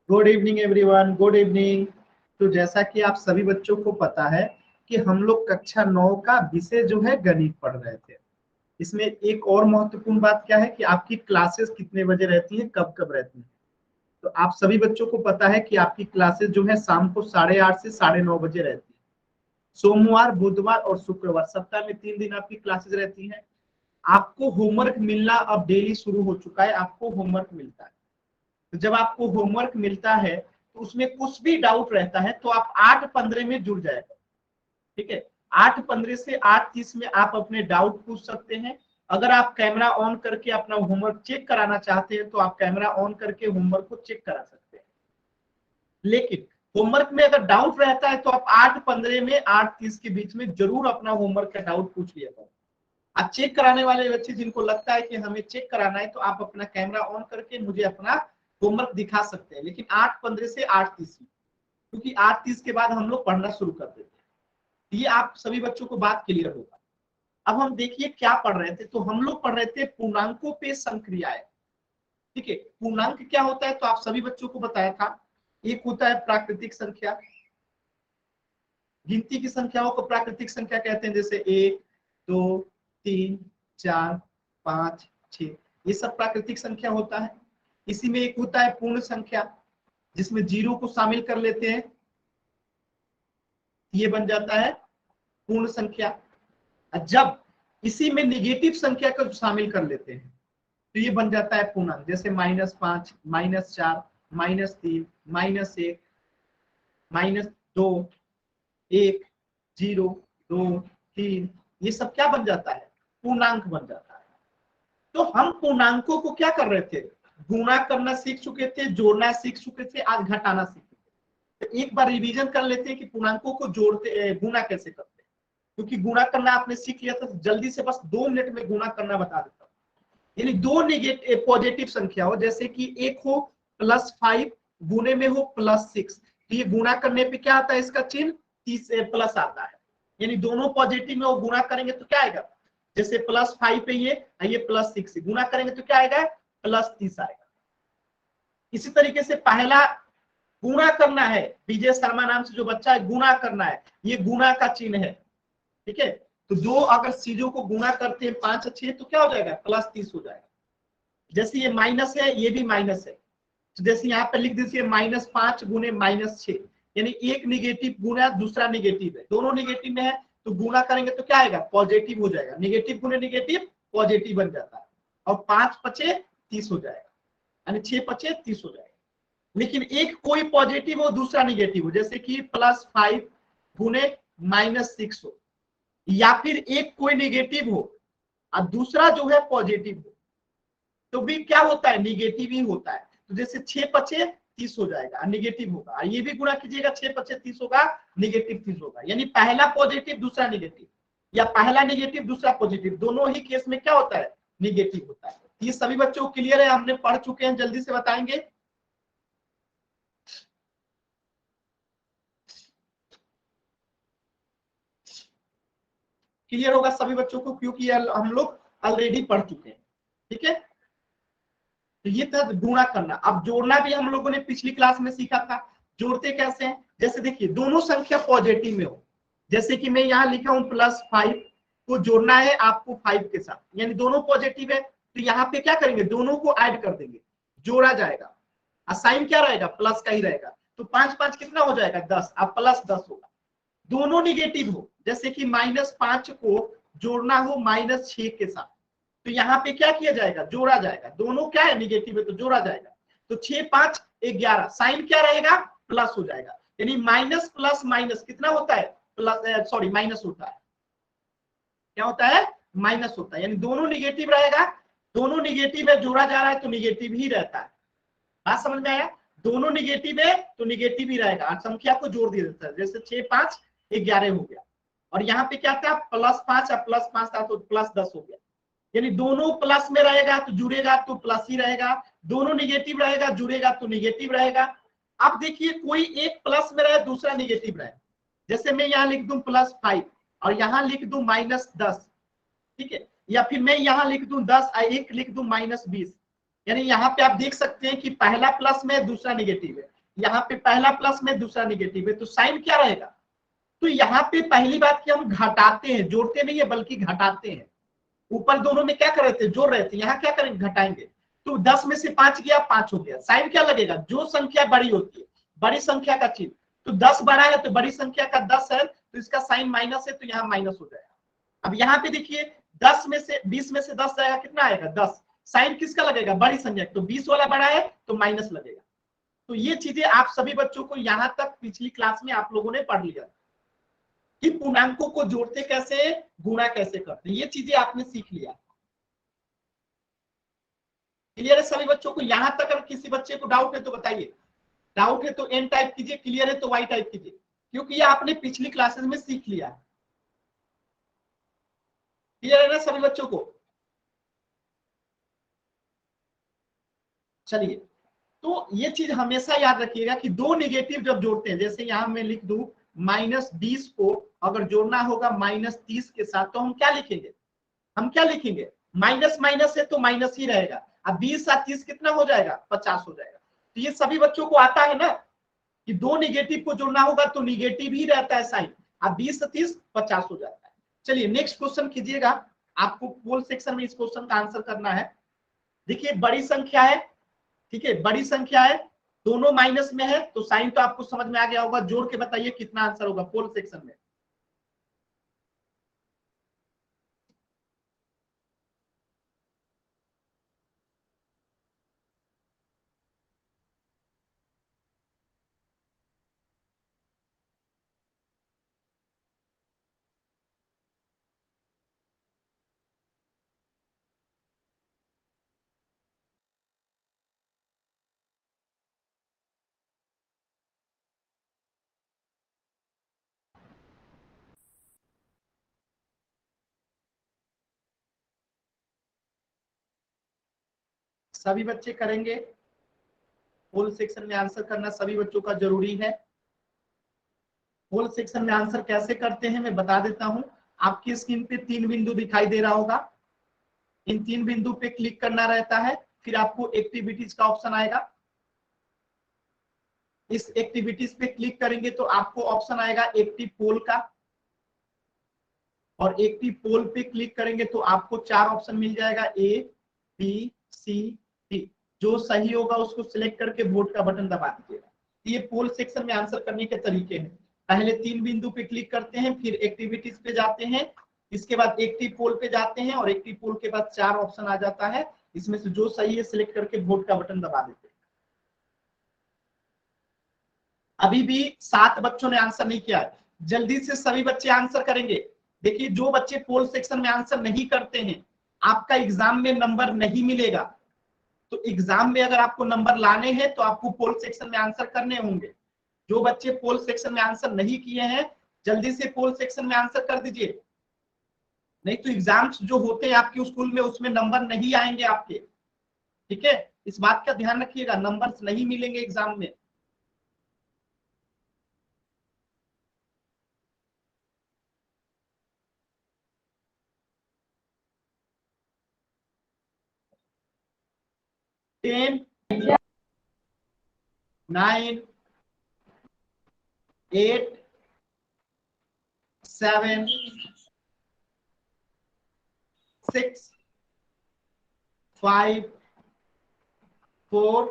Good evening everyone, good evening. तो जैसा कि आप सभी बच्चों को पता है कि हम लोग कक्षा 9 का विषय जो है गणित पढ़ रहे थे। इसमें एक और महत्वपूर्ण बात क्या है कि आपकी क्लासेस कितने बजे रहती हैं, कब कब रहती हैं। तो आप सभी बच्चों को पता है कि आपकी क्लासेस जो है शाम को 8:30 से 9:30 बजे रहती है। सोमवार, बुधवार और शुक्रवार, सप्ताह में 3 दिन आपकी क्लासेस रहती हैं। आपको होमवर्क मिलना अब डेली शुरू हो चुका है, आपको होमवर्क मिलता है। तो जब आपको होमवर्क मिलता है तो उसमें कुछ भी डाउट रहता है तो आप 8:15 में जुड़ जाएगा, ठीक है। 8:15 से 8:30 में आप अपने डाउट पूछ सकते हैं। अगर आप कैमरा ऑन करके अपना होमवर्क चेक कराना चाहते हैं तो आप कैमरा ऑन करके होमवर्क को चेक करा सकते हैं। लेकिन होमवर्क में अगर डाउट रहता है तो आप 8:15 में 8:30 के बीच में जरूर अपना होमवर्क का डाउट पूछ लिया करो। आप चेक कराने वाले बच्चे जिनको लगता है कि हमें चेक कराना है तो आप अपना कैमरा ऑन करके मुझे अपना होमवर्क दिखा सकते हैं, लेकिन 8:15 से 8:30, क्योंकि 8:30 के बाद हम लोग पढ़ना शुरू कर देते हैं। ये आप सभी बच्चों को बात क्लियर होगा। अब हम देखिए क्या पढ़ रहे थे, तो हम लोग पढ़ रहे थे पूर्णांकों पे संक्रियाएं, ठीक है। पूर्णांक क्या होता है तो आप सभी बच्चों को बताया था, एक होता है प्राकृतिक संख्या। गिनती की संख्याओं को प्राकृतिक संख्या कहते हैं, जैसे 1, 2, 3, 4, 5, 6, ये सब प्राकृतिक संख्या होता है। इसी में एक होता है पूर्ण संख्या, जिसमें 0 को शामिल कर लेते हैं, ये बन जाता है पूर्ण संख्या। जब इसी में निगेटिव संख्या को शामिल कर लेते हैं तो ये बन जाता है पूर्णांक, जैसे -5, -4, -3, -1, -2, 1, 0, 2, 3, ये सब क्या बन जाता है, पूर्णांक बन जाता है। तो हम पूर्णांकों को क्या कर रहे थे, गुणा करना सीख चुके थे, जोड़ना सीख चुके थे, आज घटाना सीख चुके थे। तो एक बार रिवीजन कर लेते हैं कि पूर्णांकों को जोड़ते गुणा कैसे करते हैं, क्योंकि गुणा करना आपने सीख लिया था। जल्दी से बस 2 मिनट में गुणा करना बता देता हूँ। यानी दो नेगेटिव पॉजिटिव संख्या हो, जैसे कि एक हो +5 गुणे में हो +6, तो ये गुणा करने पे क्या आता है, इसका चिन्ह 30 प्लस आता है। यानी दोनों पॉजिटिव में वो गुणा करेंगे तो क्या आएगा, जैसे +5 पे ये +6 से गुणा करेंगे तो क्या आएगा, +30 आएगा। इसी तरीके से पहला गुणा करना है, विजय शर्मा नाम से जो बच्चा है, गुणा करना है, ये गुणा का चिन्ह है, ठीक है। तो दो अगर चीजों को गुणा करते हैं 5 और 6 तो क्या हो जाएगा, +30 हो जाएगा। जैसे ये माइनस है, ये भी माइनस है, तो जैसे यहाँ पे लिख दीजिए -5 गुणे -6, यानी एक निगेटिव गुणा दूसरा निगेटिव है, दोनों निगेटिव में है तो गुणा करेंगे तो क्या आएगा, पॉजिटिव हो जाएगा। निगेटिव गुणे निगेटिव पॉजिटिव बन जाता है, और 5 5 30 हो जाएगा, यानी 6 5 30 हो जाएगा। लेकिन एक कोई पॉजिटिव हो दूसरा निगेटिव हो, जैसे कि +5 गुणे -6 हो, या फिर एक कोई निगेटिव हो और दूसरा जो है पॉजिटिव हो, तो भी क्या होता है, निगेटिव ही होता है। तो जैसे 6 5 30 हो जाएगा, निगेटिव होगा। ये भी गुणा कीजिएगा, 6 5 30 होगा, निगेटिव 30 होगा। यानी पहला पॉजिटिव दूसरा निगेटिव, या पहला निगेटिव दूसरा पॉजिटिव, दोनों ही केस में क्या होता है, निगेटिव होता है। ये सभी बच्चों को क्लियर है, हमने पढ़ चुके हैं, जल्दी से बताएंगे। क्लियर होगा सभी बच्चों को, क्योंकि हम लोग ऑलरेडी पढ़ चुके हैं, ठीक है। तो ये था गुणा करना। अब जोड़ना भी हम लोगों ने पिछली क्लास में सीखा था। जोड़ते कैसे हैं, जैसे देखिए दोनों संख्या पॉजिटिव में हो, जैसे कि मैं यहाँ लिखा हूँ +5 को जोड़ना है आपको 5 के साथ, यानी दोनों पॉजिटिव है, तो यहाँ पे क्या करेंगे, दोनों को ऐड कर देंगे, जोड़ा जाएगा, साइन क्या रहेगा, प्लस का ही रहेगा। तो 5 5 कितना हो जाएगा, 10, अब +10 होगा। दोनों निगेटिव हो, जैसे कि -5 को जोड़ना हो -6 के साथ, तो यहाँ पे क्या किया जाएगा, जोड़ा जाएगा। दोनों क्या है, निगेटिव है, तो जोड़ा जाएगा। तो 6 5 11, साइन क्या रहेगा, प्लस हो जाएगा। यानी माइनस प्लस माइनस कितना होता है, प्लस, सॉरी माइनस होता है। क्या होता है, माइनस होता है। यानी दोनों निगेटिव रहेगा, दोनों निगेटिव है, जोड़ा जा रहा है तो निगेटिव ही रहता है। बात समझ में आया, दोनों निगेटिव है तो निगेटिव ही रहेगा, संख्या को जोड़ दिया जाता है। जैसे 6 5 11 हो गया, और यहाँ पे क्या था, +5 और +5 था तो +10 हो गया। यानी दोनों प्लस में रहेगा तो जुड़ेगा तो प्लस ही रहेगा, दोनों निगेटिव रहेगा जुड़ेगा तो निगेटिव रहेगा। अब देखिए कोई एक प्लस में रहे दूसरा निगेटिव रहे, जैसे मैं यहाँ लिख दूं +5 और यहाँ लिख दूं -10, ठीक है, या फिर मैं यहाँ लिख दूं 10 और एक लिख दूं -20, यानी यहाँ पे आप देख सकते हैं कि पहला प्लस में दूसरा निगेटिव है, यहाँ पे पहला प्लस में दूसरा निगेटिव है, तो साइन क्या रहेगा? तो यहाँ पे पहली बात कि हम घटाते हैं, जोड़ते नहीं है बल्कि घटाते हैं। ऊपर दोनों में क्या कर रहे थे? जोड़ रहे थे, यहाँ क्या करेंगे? घटाएंगे। तो 10 में से 5 गया, 5 हो गया। साइन क्या लगेगा? जो संख्या बड़ी होती है, बड़ी संख्या का चिन्ह, तो 10 बड़ा है तो बड़ी संख्या का 10 है, तो इसका साइन माइनस है, तो यहाँ माइनस हो जाएगा। अब यहाँ पे देखिए 10 में से 20 में से 10 जाएगा, कितना आएगा? 10। साइन किसका लगेगा? बड़ी संख्या, तो 20 वाला बड़ा है तो माइनस लगेगा। तो ये चीजें आप सभी बच्चों को यहाँ तक पिछली क्लास में आप लोगों ने पढ़ लिया कि पूर्णांकों को जोड़ते कैसे, गुणा कैसे करते, ये चीजें आपने सीख लिया। क्लियर है सभी बच्चों को? यहां तक अगर किसी बच्चे को डाउट है तो बताइए। डाउट है तो एन टाइप कीजिए, क्लियर है तो वाई टाइप कीजिए, क्योंकि ये आपने पिछली क्लासेस में सीख लिया है। क्लियर है ना सभी बच्चों को? चलिए, तो ये चीज हमेशा याद रखिएगा कि दो निगेटिव जब जोड़ते हैं, जैसे यहां मैं लिख दूं -20 को अगर जोड़ना होगा -30 के साथ, तो हम क्या लिखेंगे? हम क्या लिखेंगे? माइनस माइनस है तो माइनस ही रहेगा। अब 20 और 30 कितना हो जाएगा? 50 हो जाएगा। तो ये सभी बच्चों को आता है ना कि दो निगेटिव को जोड़ना होगा तो निगेटिव ही रहता है साइन। अब 20 से 30 50 हो जाता है। चलिए नेक्स्ट क्वेश्चन कीजिएगा। आपको पोल सेक्शन में इस क्वेश्चन का आंसर करना है। देखिए बड़ी संख्या है, ठीक है, बड़ी संख्या है, दोनों माइनस में है, तो साइन तो आपको समझ में आ गया होगा। जोड़ के बताइए कितना आंसर होगा पोल सेक्शन में। सभी बच्चे करेंगे? पोल सेक्शन में आंसर करना सभी बच्चों का जरूरी है। पोल सेक्शन में आंसर कैसे करते हैं मैं बता देता हूं। आपकी स्क्रीन पे 3 बिंदु दिखाई दे रहा होगा, इन 3 बिंदु पे क्लिक करना रहता है, फिर आपको एक्टिविटीज का ऑप्शन आएगा। इस एक्टिविटीज पे क्लिक करेंगे तो आपको ऑप्शन आएगा एक्टिव पोल का, और एक्टिव पोल पे क्लिक करेंगे तो आपको 4 ऑप्शन मिल जाएगा, ए बी सी डी। जो सही होगा उसको सिलेक्ट करके वोट का बटन दबा दीजिएगा। ये पोल सेक्शन में आंसर करने के तरीके हैं। पहले 3 बिंदु पे क्लिक करते हैं, फिर एक्टिविटीज पे जाते हैं, इसके बाद एक्टिव पोल पे जाते हैं, और एक्टिव पोल के बाद 4 ऑप्शन आ जाता है। इसमें से जो सही है सिलेक्ट करके वोट का बटन दबा देते हैं। अभी भी 7 बच्चों ने आंसर नहीं किया है, जल्दी से सभी बच्चे आंसर करेंगे। देखिए जो बच्चे पोल सेक्शन में आंसर नहीं करते हैं, आपका एग्जाम में नंबर नहीं मिलेगा। तो एग्जाम में अगर आपको नंबर लाने हैं तो आपको पोल सेक्शन में आंसर करने होंगे। जो बच्चे पोल सेक्शन में आंसर नहीं किए हैं, जल्दी से पोल सेक्शन में आंसर कर दीजिए, नहीं तो एग्जाम्स जो होते हैं आपके स्कूल में उसमें नंबर नहीं आएंगे आपके। ठीक है, इस बात का ध्यान रखिएगा, नंबर नहीं मिलेंगे एग्जाम में। टेन, 9, 8, 7, 6, 5, 4,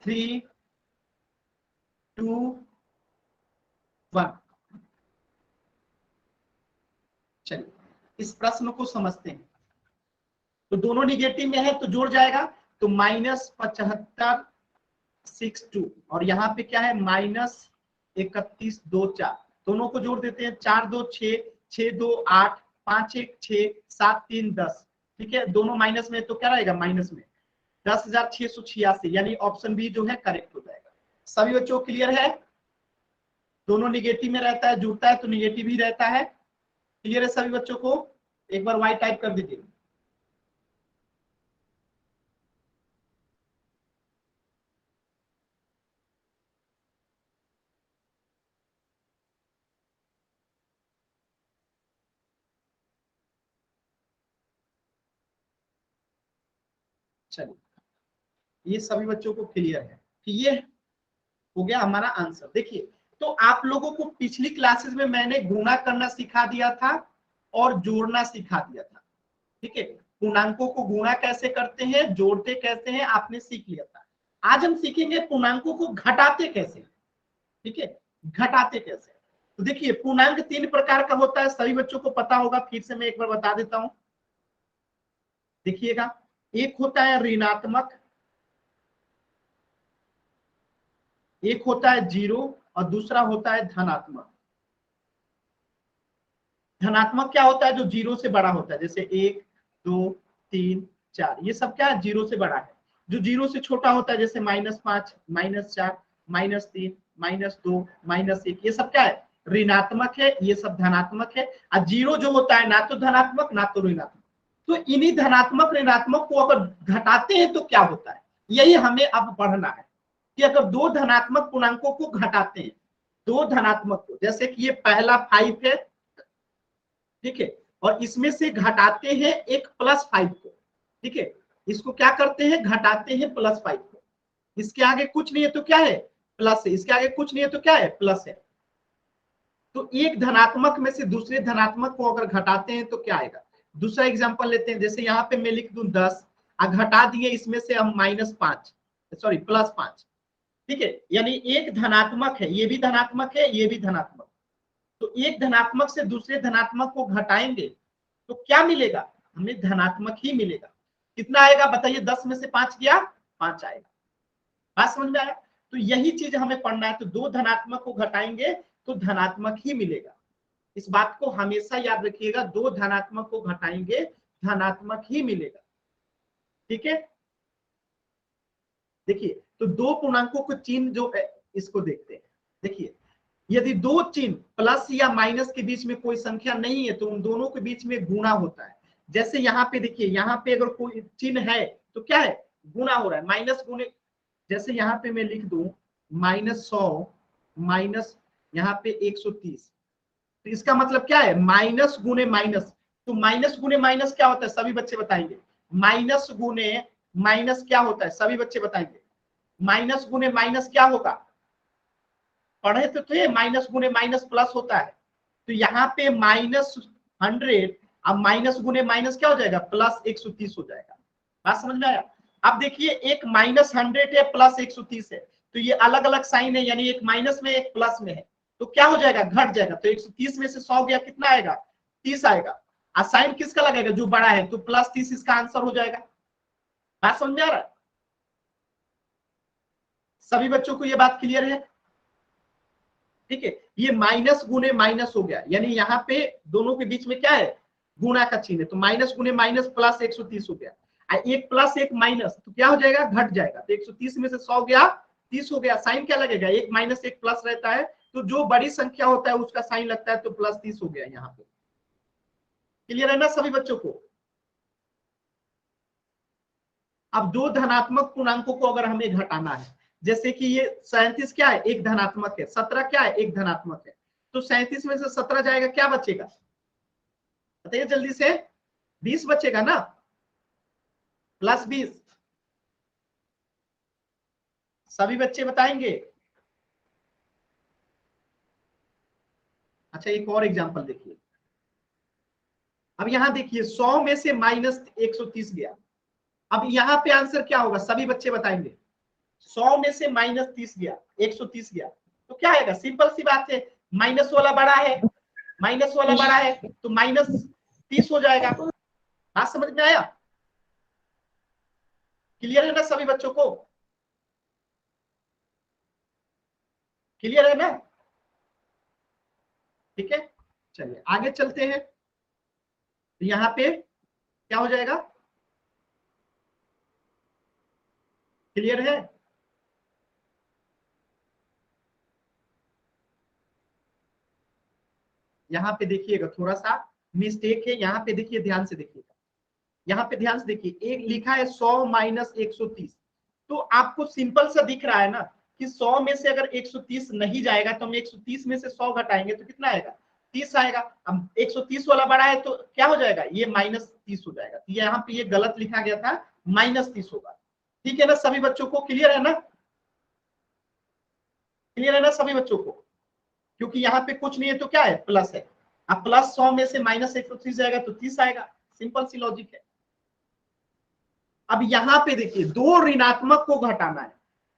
3, 2, 1। चलिए इस प्रश्न को समझते हैं। तो दोनों निगेटिव में है तो जोड़ जाएगा, तो -7562, और यहाँ पे क्या है -3124। दोनों को जोड़ देते हैं, 4 2 6, 6 2 8, 5 1 6, 7 3 10। ठीक है, दोनों माइनस में तो क्या रहेगा? माइनस में 10,686, यानी ऑप्शन बी जो है करेक्ट हो जाएगा। सभी बच्चों क्लियर है? दोनों निगेटिव में रहता है, जुड़ता है तो निगेटिव ही रहता है। क्लियर है सभी बच्चों को? एक बार वाई टाइप कर दीजिए। चलिए ये सभी बच्चों को क्लियर है। ये हो गया हमारा आंसर। देखिए तो आप लोगों को पिछली क्लासेस में मैंने गुणा करना सिखा दिया था और जोड़ना सिखा दिया था। ठीक है, पूर्णांकों को गुणा कैसे करते हैं, जोड़ते कैसे हैं, आपने सीख लिया था। आज हम सीखेंगे पूर्णांकों को घटाते कैसे। ठीक है, घटाते कैसे। तो देखिए पूर्णांक 3 प्रकार का होता है, सभी बच्चों को पता होगा, फिर से मैं एक बार बता देता हूं। देखिएगा, एक होता है ऋणात्मक, एक होता है 0 और दूसरा होता है धनात्मक। धनात्मक क्या होता है, जो 0 से बड़ा होता है, जैसे 1 2 3 4, ये सब क्या है 0 से बड़ा है। जो 0 से छोटा होता है जैसे -5 -4 -3 -2 -1, ये सब क्या है ऋणात्मक है, ये सब धनात्मक है। और 0 जो होता है ना तो धनात्मक ना तो ऋणात्मक। तो इन्हीं धनात्मक ऋणात्मक को अगर घटाते हैं तो क्या होता है, यही हमें अब पढ़ना है कि अगर दो धनात्मक पूर्णांकों को घटाते हैं, दो धनात्मक को, जैसे कि ये पहला 5 है, ठीक है, और इसमें से घटाते हैं एक +5 को। ठीक है, इसको क्या करते हैं, घटाते हैं +5 को। इसके आगे कुछ नहीं है तो क्या है प्लस है, इसके आगे कुछ नहीं है तो क्या है प्लस है। तो एक धनात्मक में से दूसरे धनात्मक को अगर घटाते हैं तो क्या आएगा। दूसरा एग्जांपल लेते हैं, जैसे यहाँ पे मैं लिख दूं 10 और घटा दिए इसमें से हम -5, सॉरी +5। ठीक है, यानी एक धनात्मक है, ये भी धनात्मक है, ये भी धनात्मक। तो एक धनात्मक से दूसरे धनात्मक को घटाएंगे तो क्या मिलेगा, हमें धनात्मक ही मिलेगा। कितना आएगा बताइए, 10 में से 5 गया 5 आएगा। बात समझ में आया। तो यही चीज हमें पढ़ना है, तो दो धनात्मक को घटाएंगे तो धनात्मक ही मिलेगा। इस बात को हमेशा याद रखिएगा, दो धनात्मक को घटाएंगे धनात्मक ही मिलेगा। ठीक है, देखिए तो दो पूर्णांकों को चिन्ह जो है इसको देखते हैं। देखिए यदि दो चिन्ह प्लस या माइनस के बीच में कोई संख्या नहीं है तो उन दोनों के बीच में गुणा होता है। जैसे यहाँ पे देखिए, यहाँ पे अगर कोई चिन्ह है तो क्या है गुणा हो रहा है, माइनस गुणे। जैसे यहाँ पे मैं लिख दूं -100 माइनस यहाँ पे 130, तो इसका मतलब क्या है माइनस गुणे माइनस। तो माइनस गुणे माइनस क्या होता है, सभी बच्चे बताएंगे। माइनस गुणे माइनस क्या होता है, सभी बच्चे बताएंगे। माइनस गुणे माइनस क्या होगा, पढ़े तो थे, माइनस गुणे माइनस प्लस होता है। तो यहाँ पे -100 अब माइनस गुणे माइनस क्या हो जाएगा +130 हो जाएगा। बात समझ में आया। अब देखिए एक -100 है +130 है, तो ये अलग अलग साइन है, यानी एक माइनस में एक प्लस में है, तो क्या हो जाएगा घट जाएगा। तो 130 में से 100 गया कितना आएगा 30 आएगा। और साइन किसका लगेगा जो बड़ा है, तो +30 इसका आंसर हो जाएगा। बात समझ में आ रहा है, सभी बच्चों को ये बात क्लियर है। ठीक है, ये माइनस गुणे माइनस हो गया, यानी यहाँ पे दोनों के बीच में क्या है गुणा का चिन्ह है, तो माइनस गुणे माइनस +130 हो गया। एक प्लस एक माइनस तो क्या हो जाएगा घट जाएगा। तो 130 में से 100 गया 30 हो गया। साइन क्या लगेगा, एक माइनस एक प्लस रहता है, तो जो बड़ी संख्या होता है उसका साइन लगता है, तो +30 हो गया यहाँ पे। क्लियर है ना सभी बच्चों को। अब दो धनात्मक पूर्णांकों को अगर हमें घटाना है, जैसे कि ये 37 क्या है एक धनात्मक है, 17 क्या है एक धनात्मक है, तो 37 में से 17 जाएगा क्या बचेगा बताइए जल्दी से, 20 बचेगा ना, +20। सभी बच्चे बताएंगे। अच्छा एक और एग्जांपल देखिए, अब यहां देखिए 100 में से -130 गया। अब यहाँ पे आंसर क्या होगा सभी बच्चे बताएंगे। 100 में से -30 गया 130 गया, तो क्या आएगा, सिंपल सी बात है, माइनस वाला बड़ा है, माइनस वाला बड़ा है तो -30 हो जाएगा। बात समझ में आया, क्लियर है ना सभी बच्चों को, क्लियर है ना। ठीक है, चलिए आगे चलते हैं। तो यहाँ पे क्या हो जाएगा, क्लियर है। यहाँ पे देखिएगा थोड़ा सा मिस्टेक है, यहाँ पे देखिए ध्यान से देखिएगा, यहाँ पे ध्यान से देखिए, एक लिखा है 100 माइनस 130, तो आपको सिंपल सा दिख रहा है ना कि 100 में से अगर 130 नहीं जाएगा तो हम 130 में से 100 घटाएंगे तो कितना आएगा 30 आएगा। अब 130 वाला बड़ा है तो क्या हो जाएगा ये -30 हो जाएगा। तो यहाँ पे ये गलत लिखा गया था, -30 होगा। ठीक है ना सभी बच्चों को, क्लियर है ना, क्लियर है ना सभी बच्चों को, क्योंकि यहाँ पे कुछ नहीं है तो क्या है, प्लस है। अब प्लस 100 में से -130 जाएगा तो 30 आएगा, सिंपल सी लॉजिक है। अब यहाँ पे देखिए दो ऋणात्मक को घटाना है,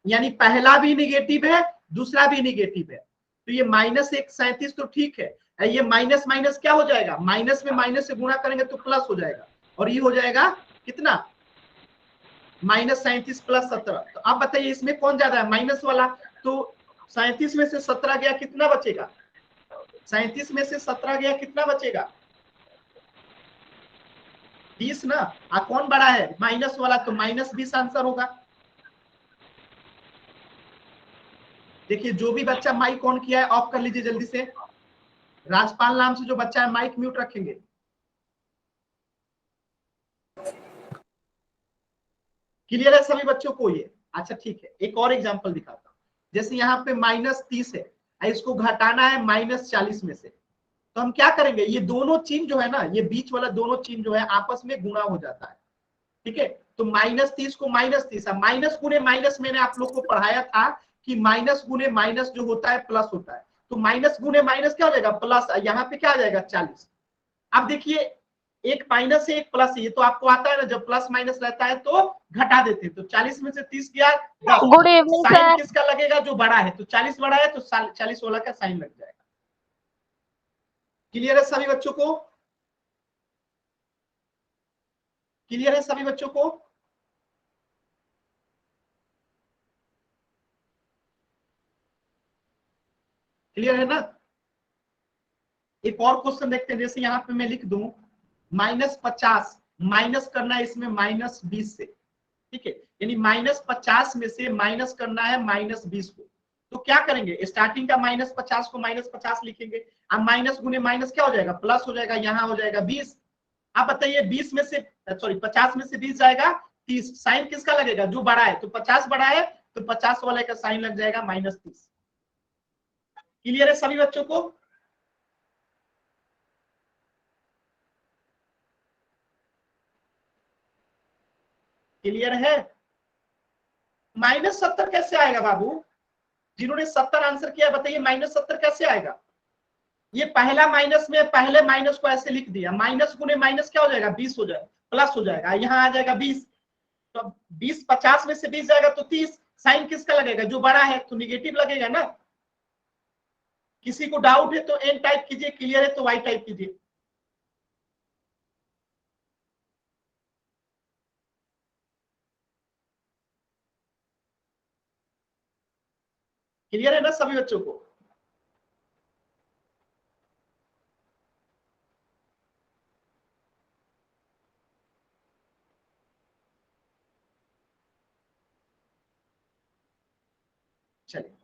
यानी पहला भी निगेटिव है दूसरा भी निगेटिव है, तो ये -137 तो ठीक है, ये माइनस माइनस क्या हो जाएगा, माइनस में माइनस से गुणा करेंगे तो प्लस हो जाएगा, और ये हो जाएगा कितना, -37 + 17। तो अब बताइए इसमें कौन ज्यादा है, माइनस वाला, तो 37 में से 17 गया कितना बचेगा, 37 में से 17 गया कितना बचेगा, 20 ना। कौन बड़ा है, माइनस वाला, तो -20 आंसर होगा। देखिए जो भी बच्चा माइक ऑन किया है ऑफ कर लीजिए जल्दी से, राजपाल नाम से जो बच्चा है माइक म्यूट रखेंगे। क्लियर है सभी बच्चों को ये, अच्छा ठीक है, एक और एग्जांपल दिखाता हूं। जैसे यहाँ पे -30 है, इसको घटाना है -40 में से, तो हम क्या करेंगे, ये दोनों चिन्ह जो है ना, ये बीच वाला दोनों चिन्ह जो है आपस में गुणा हो जाता है, ठीक है। तो -30 को -30, माइनस गुने माइनस मैंने आप लोग को पढ़ाया था कि माइनस गुने माइनस जो होता है प्लस होता है, तो माइनस गुने माइनस क्या हो जाएगा, प्लस, यहाँ पे क्या आ जाएगा 40। अब देखिए एक माइनस है एक प्लस है, ये तो आपको आता है ना, जब प्लस माइनस रहता है तो घटा देते हैं, तो 40 में से 30 गया 10, गुड इवनिंग साइन सर। किसका लगेगा, जो बड़ा है, तो 40 बड़ा है तो 40 वाला का साइन लग जाएगा। क्लियर है सभी बच्चों को, क्लियर है सभी बच्चों को, क्लियर है ना। एक और क्वेश्चन देखते हैं, जैसे यहाँ पे मैं लिख दूं -50 माइनस करना है इसमें -20 से, ठीक है, यानी -50 में से माइनस करना है -20 को, तो क्या करेंगे, स्टार्टिंग का -50 को -50 लिखेंगे, अब माइनस गुने माइनस क्या हो जाएगा, प्लस हो जाएगा, यहाँ हो जाएगा 20। अब बताइए 20 में से सॉरी 50 में से 20 जाएगा 30, साइन किसका लगेगा, जो बड़ा है, तो 50 बड़ा है तो 50 वाले का साइन लग जाएगा -30। क्लियर है सभी बच्चों को, क्लियर है। -70 कैसे आएगा बाबू, जिन्होंने 70 आंसर किया बताइए -70 कैसे आएगा। ये पहला माइनस में पहले माइनस को ऐसे लिख दिया, माइनस गुने माइनस क्या हो जाएगा, 20 हो जाएगा, प्लस हो जाएगा, यहाँ आ जाएगा 20, तो 20 50 में से 20 जाएगा तो 30, साइन किसका लगेगा, जो बड़ा है तो निगेटिव लगेगा ना। किसी को डाउट है तो एन टाइप कीजिए, क्लियर है तो वाई टाइप कीजिए। क्लियर है ना सभी बच्चों को, चलिए।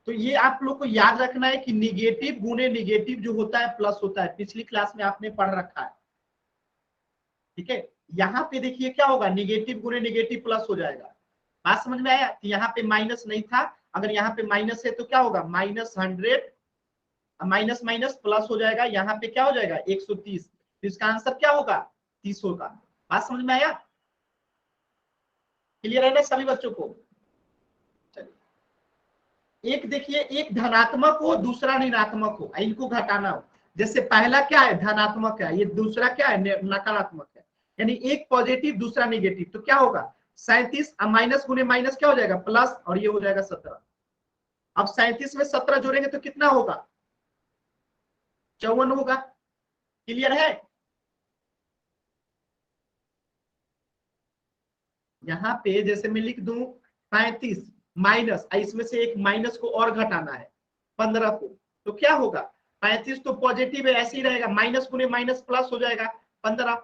तो ये आप लोग को याद रखना है कि निगेटिव गुने निगेटिव जो होता है प्लस होता है, पिछली क्लास में आपने पढ़ रखा है, ठीक है। यहाँ पे देखिए क्या होगा, निगेटिव गुने निगेटिव प्लस हो जाएगा, बात समझ में आया, यहाँ पे माइनस नहीं था, अगर यहाँ पे माइनस है तो क्या होगा, -100, माइनस माइनस प्लस हो जाएगा, यहाँ पे क्या हो जाएगा 130, तो इसका आंसर क्या होगा 30 होगा। बात समझ में आया, क्लियर है ना सभी बच्चों को। चलिए एक देखिए, एक धनात्मक हो दूसरा ऋणात्मक हो, इनको घटाना हो, जैसे पहला क्या है धनात्मक है, ये दूसरा क्या है नकारात्मक है, यानी एक पॉजिटिव दूसरा नेगेटिव, तो क्या होगा 37, माइनस गुने माइनस क्या हो जाएगा प्लस, और ये हो जाएगा 17। अब 37 में 17 जोड़ेंगे तो कितना होगा 54 होगा। क्लियर है, यहाँ पे जैसे मैं लिख दूं 35 माइनस, इसमें से एक माइनस को और घटाना है 15 को, तो क्या होगा 35 तो पॉजिटिव है ऐसे ही रहेगा, माइनस गुने माइनस प्लस हो जाएगा 15,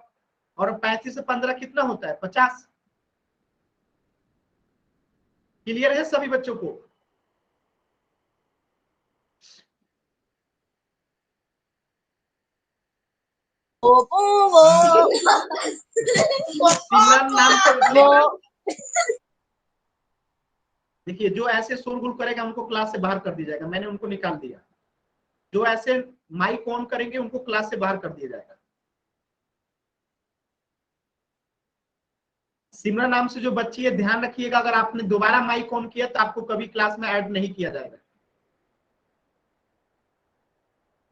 और 35 से 15 कितना होता है 50। क्लियर है सभी बच्चों को, सिमरन नाम से देखिए, जो ऐसे शोरगुल करेगा उनको क्लास से बाहर कर दिया जाएगा, मैंने उनको निकाल दिया, जो ऐसे माइक ऑन करेंगे उनको क्लास से बाहर कर दिया जाएगा। सिमरन नाम से जो बच्ची है, ध्यान रखिएगा, अगर आपने दोबारा माइक ऑन किया तो आपको कभी क्लास में ऐड नहीं किया जाएगा।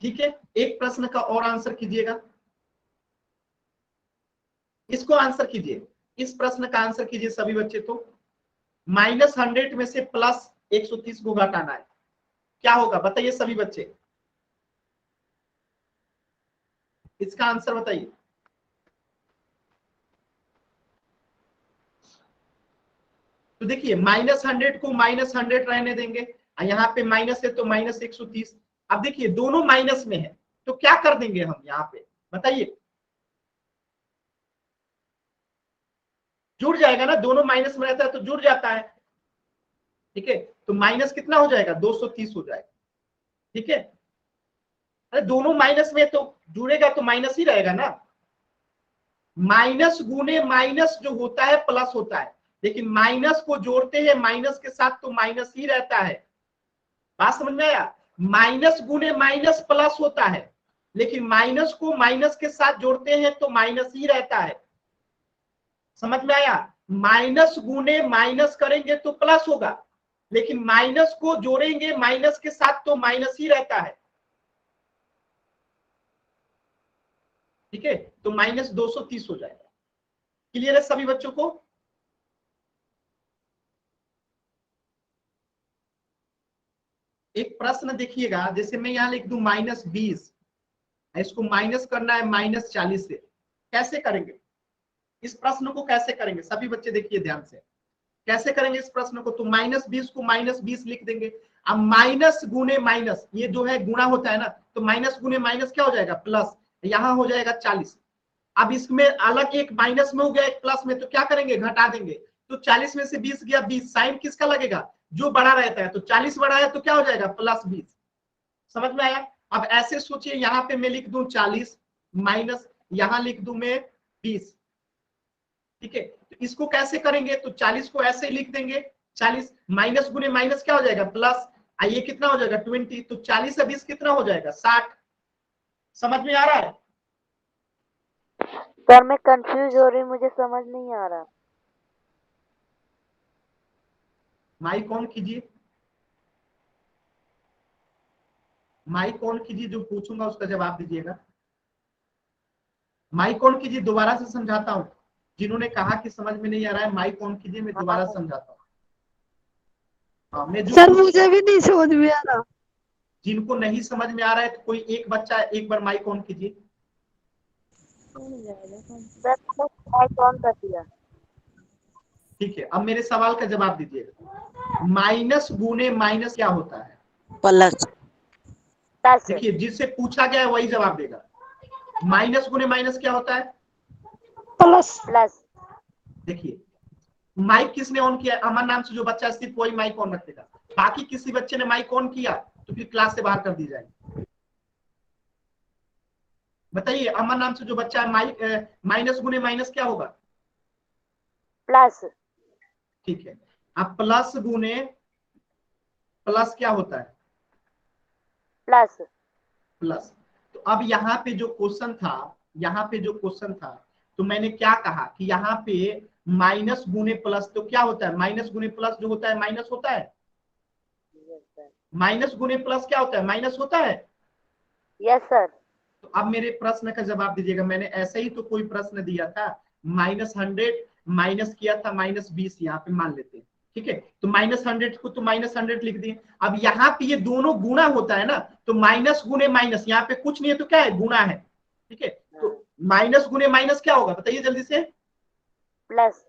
ठीक है, एक प्रश्न का और आंसर कीजिएगा, इसको आंसर कीजिए, इस प्रश्न का आंसर कीजिए सभी बच्चे। तो -100 में से +130 को घटाना है, क्या होगा बताइए सभी बच्चे, इसका आंसर बताइए। तो देखिए -100 को -100 रहने देंगे, यहाँ पे माइनस है तो -130। अब देखिए दोनों माइनस में है, तो क्या कर देंगे हम यहाँ पे बताइए, जुड़ जाएगा ना, दोनों माइनस में रहता है तो जुड़ जाता है। ठीक है, तो माइनस कितना हो जाएगा, 230 हो जाएगा। ठीक है, अरे दोनों माइनस में तो जुड़ेगा तो माइनस ही रहेगा ना, माइनस गुने माइनस जो होता है प्लस होता है, लेकिन माइनस को जोड़ते हैं माइनस के साथ तो माइनस ही रहता है। बात समझ में आया, माइनस गुने माइनस प्लस होता है, लेकिन माइनस को माइनस के साथ जोड़ते हैं तो माइनस ही रहता है। समझ में आया, माइनस गुने माइनस करेंगे तो प्लस होगा, लेकिन माइनस को जोड़ेंगे माइनस के साथ तो माइनस ही रहता है। ठीक है, तो -230 हो जाएगा। क्लियर है सभी बच्चों को? एक प्रश्न देखिएगा, जैसे मैं यहां लिख दूं -20, इसको माइनस करना है -40 से, कैसे करेंगे इस प्रश्न को, कैसे करेंगे सभी बच्चे देखिए ध्यान से, कैसे करेंगे इस प्रश्न को। तो -20 को -20 लिख देंगे। अब माइनस गुने माइनस, ये जो है गुणा होता है ना, तो माइनस गुने माइनस क्या हो जाएगा, प्लस, यहां हो जाएगा 40। अब इसमें अलग एक माइनस में हो गया एक प्लस में, तो क्या करेंगे, घटा देंगे। तो 40 में से 20 गया, 20 साइन किसका लगेगा, जो बड़ा रहता है, तो 40 बड़ा है तो क्या हो जाएगा, +20। समझ में आया? अब ऐसे सोचिए, यहाँ पे मैं लिख दूं 40 माइनस, यहां लिख दूं मैं 20। ठीक है, तो इसको कैसे करेंगे, तो 40 को ऐसे ही लिख देंगे, 40 माइनस गुने माइनस क्या हो जाएगा, प्लस, ये कितना हो जाएगा 20, तो 40 से 20 कितना हो जाएगा, 60। समझ में आ रहा है? सर मैं कंफ्यूज हो रही, मुझे समझ नहीं आ रहा। माइक ऑन कीजिए, माइक ऑन कीजिए, जो पूछूंगा उसका जवाब दीजिएगा। माइक ऑन कीजिए, दोबारा से समझाता हूँ, जिन्होंने कहा कि समझ में नहीं आ रहा है माइक ऑन कीजिए, मैं दोबारा समझाता हूँ। हाँ, मैं जो सर मुझे भी नहीं समझ में आ रहा। जिनको नहीं समझ में आ रहा है तो कोई एक बच्चा एक बार माइक ऑन कीजिए। सर मैंने कौन सा किया? ठीक है, अब मेरे सवाल का जवाब दीजिएगा, माइनस गुने माइनस क्या होता है, प्लस। प्लस। देखिए जिससे पूछा गया है वही जवाब देगा। माइनस गुने माइनस क्या होता है, प्लस। प्लस। देखिए माइक किसने ऑन किया, अमन नाम से जो बच्चा सिर्फ वही माइक ऑन रखेगा, बाकी किसी बच्चे ने माइक ऑन किया तो फिर क्लास से बाहर कर दी जाएगी। बताइए, अमन नाम से जो बच्चा है, माइक माइनस गुने माइनस क्या होगा, प्लस। ठीक है, अब प्लस गुने प्लस क्या होता है, प्लस। प्लस। तो अब यहाँ पे जो क्वेश्चन था, यहाँ पे जो क्वेश्चन था, तो मैंने क्या कहा कि यहाँ पे माइनस गुने प्लस तो क्या होता है, माइनस गुने प्लस जो होता है माइनस होता है, माइनस गुने प्लस क्या होता है, माइनस होता है। Yes sir. तो अब मेरे प्रश्न का जवाब दीजिएगा, मैंने ऐसे ही तो कोई प्रश्न दिया था, -100 माइनस किया था -20, यहाँ पे मान लेते हैं। ठीक है, तो -100 को तो -100 लिख दिए। अब यहाँ पे ये दोनों गुणा होता है ना, तो माइनस गुने माइनस, यहाँ पे कुछ नहीं है तो क्या है, गुणा है। ठीक है, तो माइनस गुने माइनस क्या होगा बताइए जल्दी से, प्लस।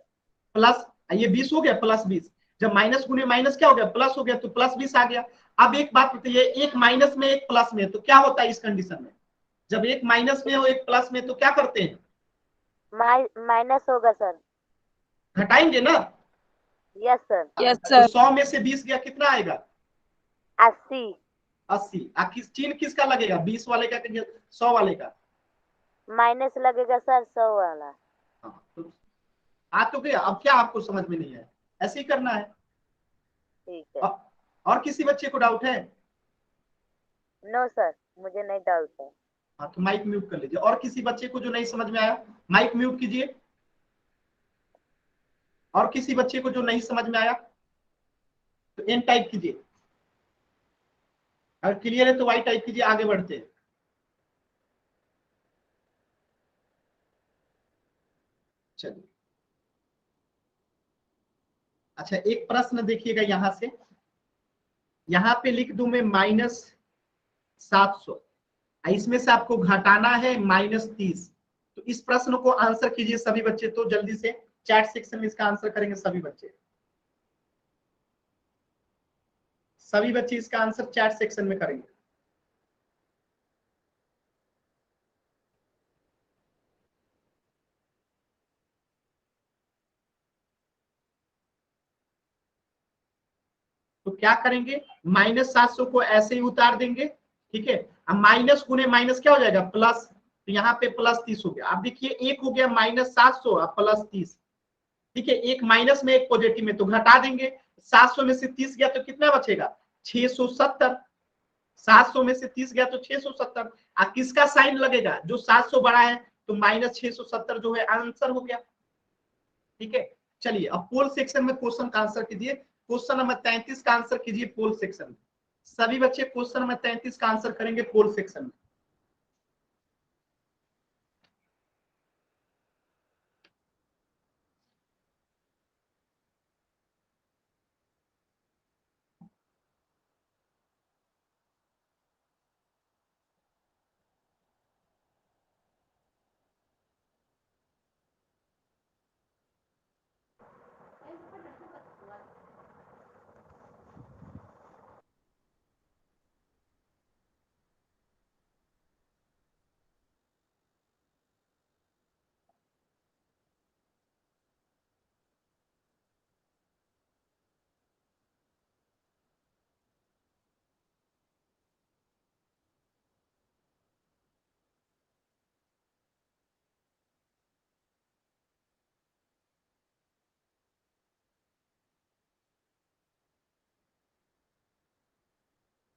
प्लस, ये 20 हो गया, +20। जब माइनस गुने माइनस क्या हो गया, प्लस हो गया, तो +20 आ गया। अब एक बात बताइए, एक माइनस में एक प्लस में, तो क्या होता है इस कंडीशन में, जब एक माइनस में हो एक प्लस में तो क्या करते हैं, माइनस होगा सर। घटाएंगे ना। Yes sir. यस तो सर। 100 में से 20 गया, कितना आएगा, 80। 80। किस चिन्ह किसका लगेगा, 20 वाले का कि 100 वाले का, माइनस लगेगा सर 100 वाला। हाँ, तो आ तो गया। अब क्या आपको समझ में नहीं है, ऐसे ही करना है। ठीक है। और किसी बच्चे को डाउट है? नो सर, मुझे नहीं डाउट है। हाँ, तो माइक म्यूट कर लीजिए, और किसी बच्चे को जो नहीं समझ में आया माइक म्यूट कीजिए। और किसी बच्चे को जो नहीं समझ में आया तो एन टाइप कीजिए, अगर क्लियर है तो वाई टाइप कीजिए, आगे बढ़ते हैं। चलिए अच्छा, एक प्रश्न देखिएगा यहां से, यहां पे लिख दूं मैं -700, इसमें से आपको घटाना है -30। तो इस प्रश्न को आंसर कीजिए सभी बच्चे, तो जल्दी से चैट सेक्शन में इसका आंसर करेंगे सभी बच्चे। सभी बच्चे इसका आंसर चैट सेक्शन में करेंगे। तो क्या करेंगे, -700 को ऐसे ही उतार देंगे, ठीक है। अब माइनस गुने माइनस क्या हो जाएगा, प्लस, तो यहाँ पे +30 हो गया। अब देखिए एक हो गया -700 और +30, ठीक है। एक माइनस में एक पॉजिटिव में, तो घटा देंगे। 700 में से 30 गया तो कितना बचेगा, 670। 700 में से 30 गया तो 670। अब किसका साइन लगेगा, जो 700 बड़ा है, तो -670 जो है आंसर हो गया, ठीक है। चलिए अब पोल सेक्शन में क्वेश्चन का आंसर कीजिए। क्वेश्चन नंबर 33 का आंसर कीजिए पोल सेक्शन में। सभी बच्चे क्वेश्चन नंबर 33 का आंसर करेंगे पोल सेक्शन में।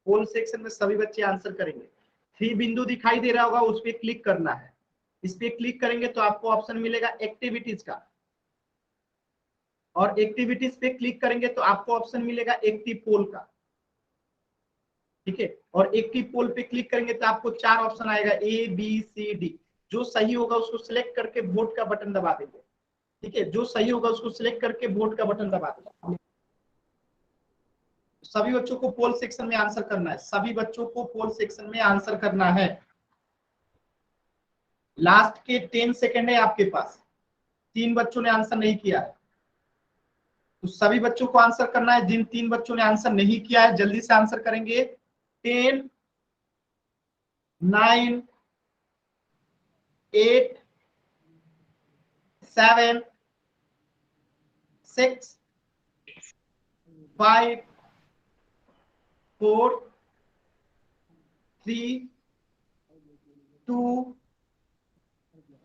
पोल सेक्शन में सभी बच्चे आंसर करेंगे। 3 बिंदु दिखाई दे रहा होगा, उस पर क्लिक करना है। इस पे क्लिक करेंगे तो आपको ऑप्शन मिलेगा एक्टिविटीज का, और एक्टिविटीज पे क्लिक करेंगे तो आपको ऑप्शन मिलेगा एक्टिव पोल का, ठीक है। और एक्टिव पोल पे क्लिक करेंगे तो आपको 4 ऑप्शन आएगा, ABCD। जो सही होगा उसको सिलेक्ट करके वोट का बटन दबा देंगे, ठीक है। जो सही होगा उसको सिलेक्ट करके वोट का बटन दबा देंगे। सभी बच्चों को पोल सेक्शन में आंसर करना है, सभी बच्चों को पोल सेक्शन में आंसर करना है। लास्ट के 10 सेकेंड है आपके पास। 3 बच्चों ने आंसर नहीं किया है, तो सभी बच्चों को आंसर करना है। जिन 3 बच्चों ने आंसर नहीं किया है जल्दी से आंसर करेंगे। 10, 9, 8, 7, 6, 5, 4, 3, 2,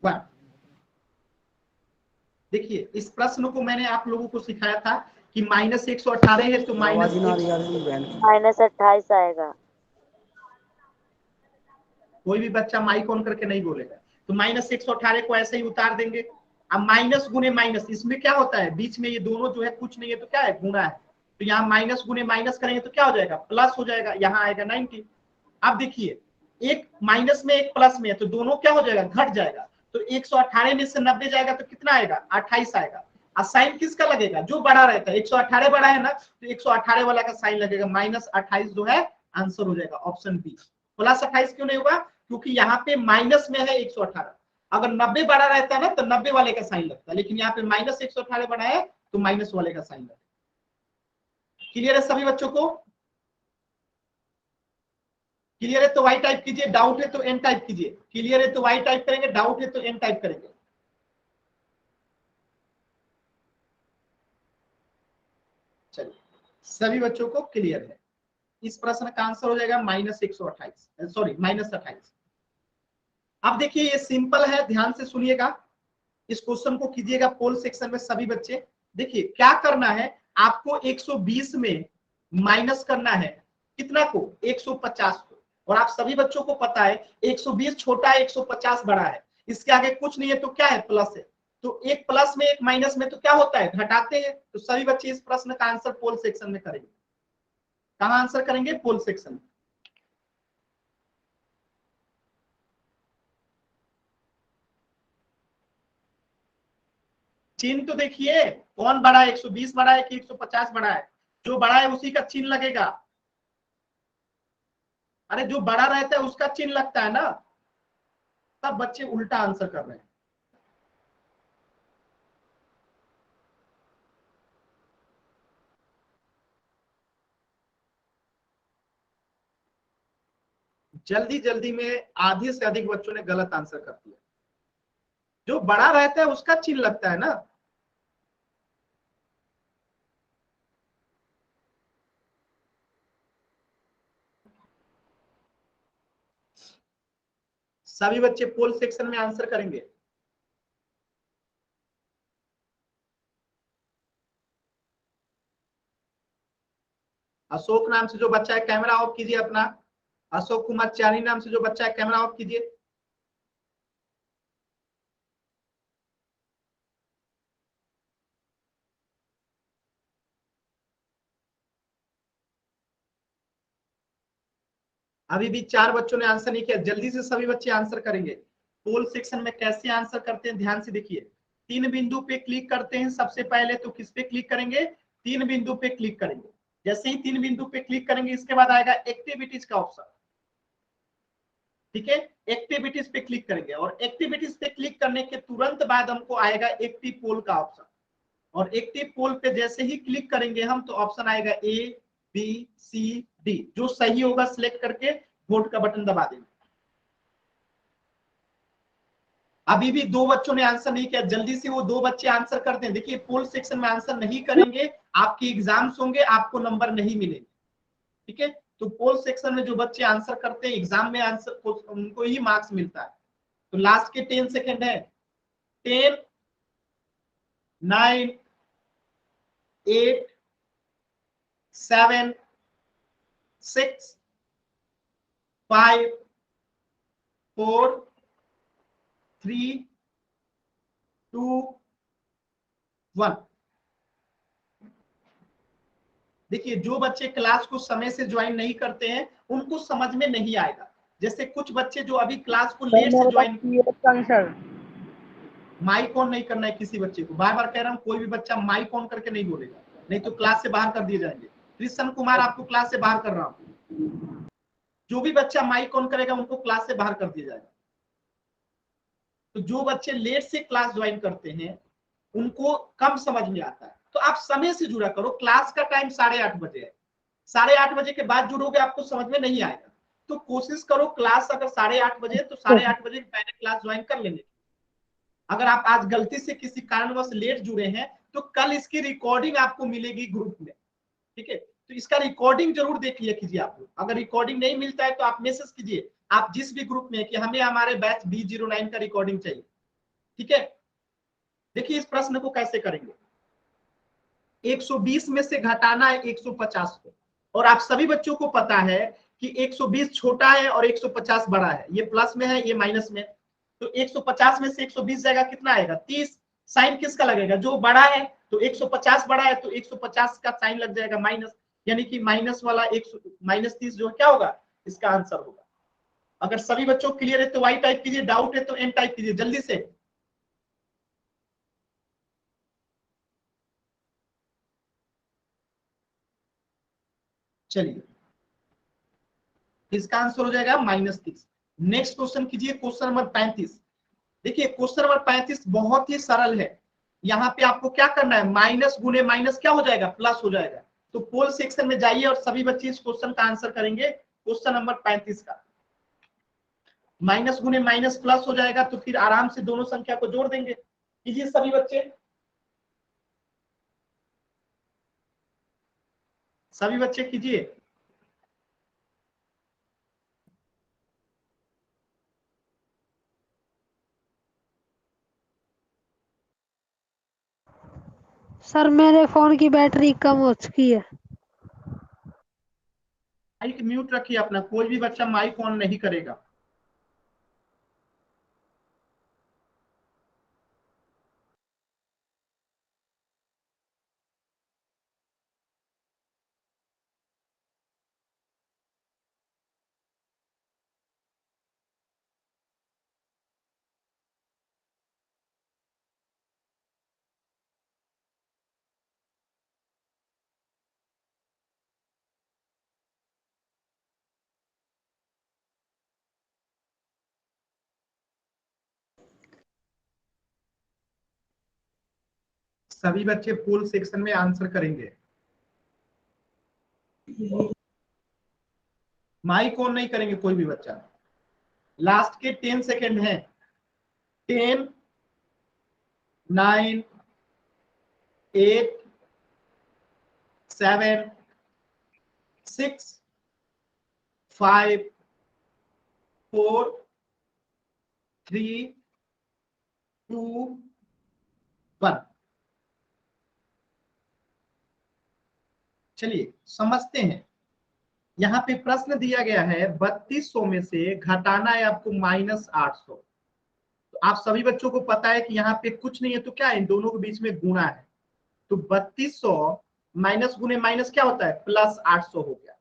1। देखिए इस प्रश्न को मैंने आप लोगों को सिखाया था कि -118 है तो -28 आएगा। कोई भी बच्चा माइक ऑन करके नहीं बोलेगा, तो -118 को ऐसे ही उतार देंगे। अब माइनस गुने माइनस, इसमें क्या होता है, बीच में ये दोनों जो है कुछ नहीं है तो क्या है, गुना है। तो यहाँ माइनस गुने माइनस करेंगे तो क्या हो जाएगा, प्लस हो जाएगा, यहाँ आएगा 90। अब देखिए एक माइनस में एक प्लस में है, तो दोनों क्या हो जाएगा, घट जाएगा। तो 118 में से 90 जाएगा तो कितना आएगा, 28 आएगा। और साइन किसका लगेगा, जो बड़ा रहता है। 118 बड़ा है ना, तो 118 वाला का साइन लगेगा। -28 जो है आंसर हो जाएगा ऑप्शन बी। +28 क्यों नहीं होगा, क्योंकि यहाँ पे माइनस में है 118। अगर 90 बड़ा रहता है ना तो 90 वाले का साइन लगता है, लेकिन यहाँ पे -118 बड़ा है तो माइनस वाले का साइन लगता है। क्लियर है सभी बच्चों को, क्लियर है तो वाई टाइप कीजिए, डाउट है तो एन टाइप कीजिए। क्लियर है तो वाई टाइप करेंगे, डाउट है तो एन टाइप करेंगे। चलिए सभी बच्चों को क्लियर है। इस प्रश्न का आंसर हो जाएगा -128, सॉरी -28। अब देखिए ये सिंपल है, ध्यान से सुनिएगा, इस क्वेश्चन को कीजिएगा पोल सेक्शन में सभी बच्चे। देखिए क्या करना है, आपको 120 में माइनस करना है कितना को, 150 को। और आप सभी बच्चों को पता है 120 छोटा है, 150 बड़ा है, इसके आगे कुछ नहीं है तो क्या है, प्लस है। तो एक प्लस में एक माइनस में तो क्या होता है, घटाते हैं। तो सभी बच्चे इस प्रश्न का आंसर पोल सेक्शन में करेंगे। कहां आंसर करेंगे, पोल सेक्शन में। चिन्ह तो देखिए कौन बड़ा है, 120 बड़ा है कि 150 बड़ा है, जो बड़ा है उसी का चिन्ह लगेगा। अरे जो बड़ा रहता है उसका चिन्ह लगता है ना। सब बच्चे उल्टा आंसर कर रहे हैं। जल्दी जल्दी में आधे से अधिक बच्चों ने गलत आंसर कर दिया। जो बड़ा रहता है उसका चिन्ह लगता है ना। सभी बच्चे पोल सेक्शन में आंसर करेंगे। अशोक नाम से जो बच्चा है कैमरा ऑफ कीजिए अपना। अशोक कुमार चारी नाम से जो बच्चा है कैमरा ऑफ कीजिए। अभी भी 4 बच्चों ने आंसर नहीं किया, जल्दी से सभी बच्चे आंसर करेंगे। पोल सेक्शन में कैसे आंसर करते हैं ध्यान से देखिए। 3 बिंदु पे क्लिक करते हैं सबसे पहले, तो किस पे क्लिक करेंगे, 3 बिंदु पे क्लिक करेंगे। जैसे ही 3 बिंदु पे क्लिक करेंगे इसके बाद आएगा एक्टिविटीज का ऑप्शन। ठीक है, एक्टिविटीज पे क्लिक करेंगे और एक्टिविटीज पे क्लिक करने के तुरंत बाद हमको आएगा एक्टिव पोल का ऑप्शन। और एक्टिव पोल पे जैसे ही क्लिक करेंगे हम तो ऑप्शन आएगा ए बी सी डी, जो सही होगा सिलेक्ट करके वोट का बटन दबा देंगे। अभी भी 2 बच्चों ने आंसर नहीं किया, जल्दी से वो 2 बच्चे आंसर करते हैं। देखिए पोल सेक्शन में आंसर नहीं करेंगे आपके एग्जाम्स होंगे, आपको नंबर नहीं मिलेंगे। ठीक है, तो पोल सेक्शन में जो बच्चे आंसर करते हैं एग्जाम में आंसर उनको ही मार्क्स मिलता है। तो लास्ट के 10 सेकेंड है। 10 9 8 7 6 5 4 3 2 1। देखिए जो बच्चे क्लास को समय से ज्वाइन नहीं करते हैं उनको समझ में नहीं आएगा। जैसे कुछ बच्चे जो अभी क्लास को लेट से ज्वाइन, माइक ऑन नहीं करना है किसी बच्चे को, बार बार कह रहा हूं कोई भी बच्चा माइक ऑन करके नहीं बोलेगा, नहीं तो क्लास से बाहर कर दिए जाएंगे। कृष्ण कुमार आपको क्लास से बाहर कर रहा हूं। जो भी बच्चा माइक ऑन करेगा उनको क्लास से बाहर कर दिया जाएगा। तो जो बच्चे लेट से क्लास ज्वाइन करते हैं उनको कम समझ में आता है, तो आप समय से जुड़ा करो। क्लास का टाइम 8:30 बजे है, 8:30 बजे के बाद जुड़ोगे आपको समझ में नहीं आएगा। तो कोशिश करो क्लास अगर 8:30 बजे तो 8:30 बजे पहले क्लास ज्वाइन कर लेंगे। अगर आप आज गलती से किसी कारणवश लेट जुड़े हैं तो कल इसकी रिकॉर्डिंग आपको मिलेगी ग्रुप में। ठीक है, तो इसका रिकॉर्डिंग जरूर देख लिया कीजिए आप लोग। अगर रिकॉर्डिंग नहीं मिलता है तो आप मैसेज कीजिए आप जिस भी ग्रुप में कि हमें हमारे बैच B09 का रिकॉर्डिंग चाहिए। ठीक है, देखिए इस प्रश्न को कैसे करेंगे। 120 में से घटाना है 150 को, और आप सभी बच्चों को पता है कि 120 छोटा है और 150 बड़ा है। ये प्लस में है ये माइनस में। तो 150 में से 120 जाएगा कितना आएगा 30। साइन किसका लगेगा, जो बड़ा है। तो 150 बड़ा है तो 150 का साइन लग जाएगा माइनस, यानी कि माइनस वाला -30 जो क्या होगा इसका आंसर होगा। अगर सभी बच्चों क्लियर है तो वाई टाइप कीजिए, डाउट है तो एन टाइप कीजिए जल्दी से। चलिए इसका आंसर हो जाएगा -30। नेक्स्ट क्वेश्चन कीजिए, क्वेश्चन नंबर 35। देखिए क्वेश्चन नंबर 35 बहुत ही सरल है। यहाँ पे आपको क्या करना है, माइनस गुने माइनस क्या हो जाएगा, प्लस हो जाएगा। तो पोल सेक्शन में जाइए और सभी बच्चे इस क्वेश्चन का आंसर करेंगे। क्वेश्चन नंबर 35 का माइनस गुने माइनस प्लस हो जाएगा, तो फिर आराम से दोनों संख्या को जोड़ देंगे। कीजिए सभी बच्चे, सभी बच्चे कीजिए। सर मेरे फोन की बैटरी कम हो चुकी है। माइक म्यूट रखिए अपना, कोई भी बच्चा माइक ऑन नहीं करेगा। सभी बच्चे पोल सेक्शन में आंसर करेंगे। माइक ऑन नहीं करेंगे कोई भी बच्चा। लास्ट के 10 सेकेंड हैं। 10, 9, 8, 7, 6, 5, 4, 3, 2, 1। चलिए समझते हैं। यहाँ पे प्रश्न दिया गया है 3200 में से घटाना है आपको -800। तो आप सभी बच्चों को पता है कि यहाँ पे कुछ नहीं है तो क्या है, इन दोनों के बीच में गुणा है। तो 3200 माइनस गुणे माइनस क्या होता है, +800 हो गया।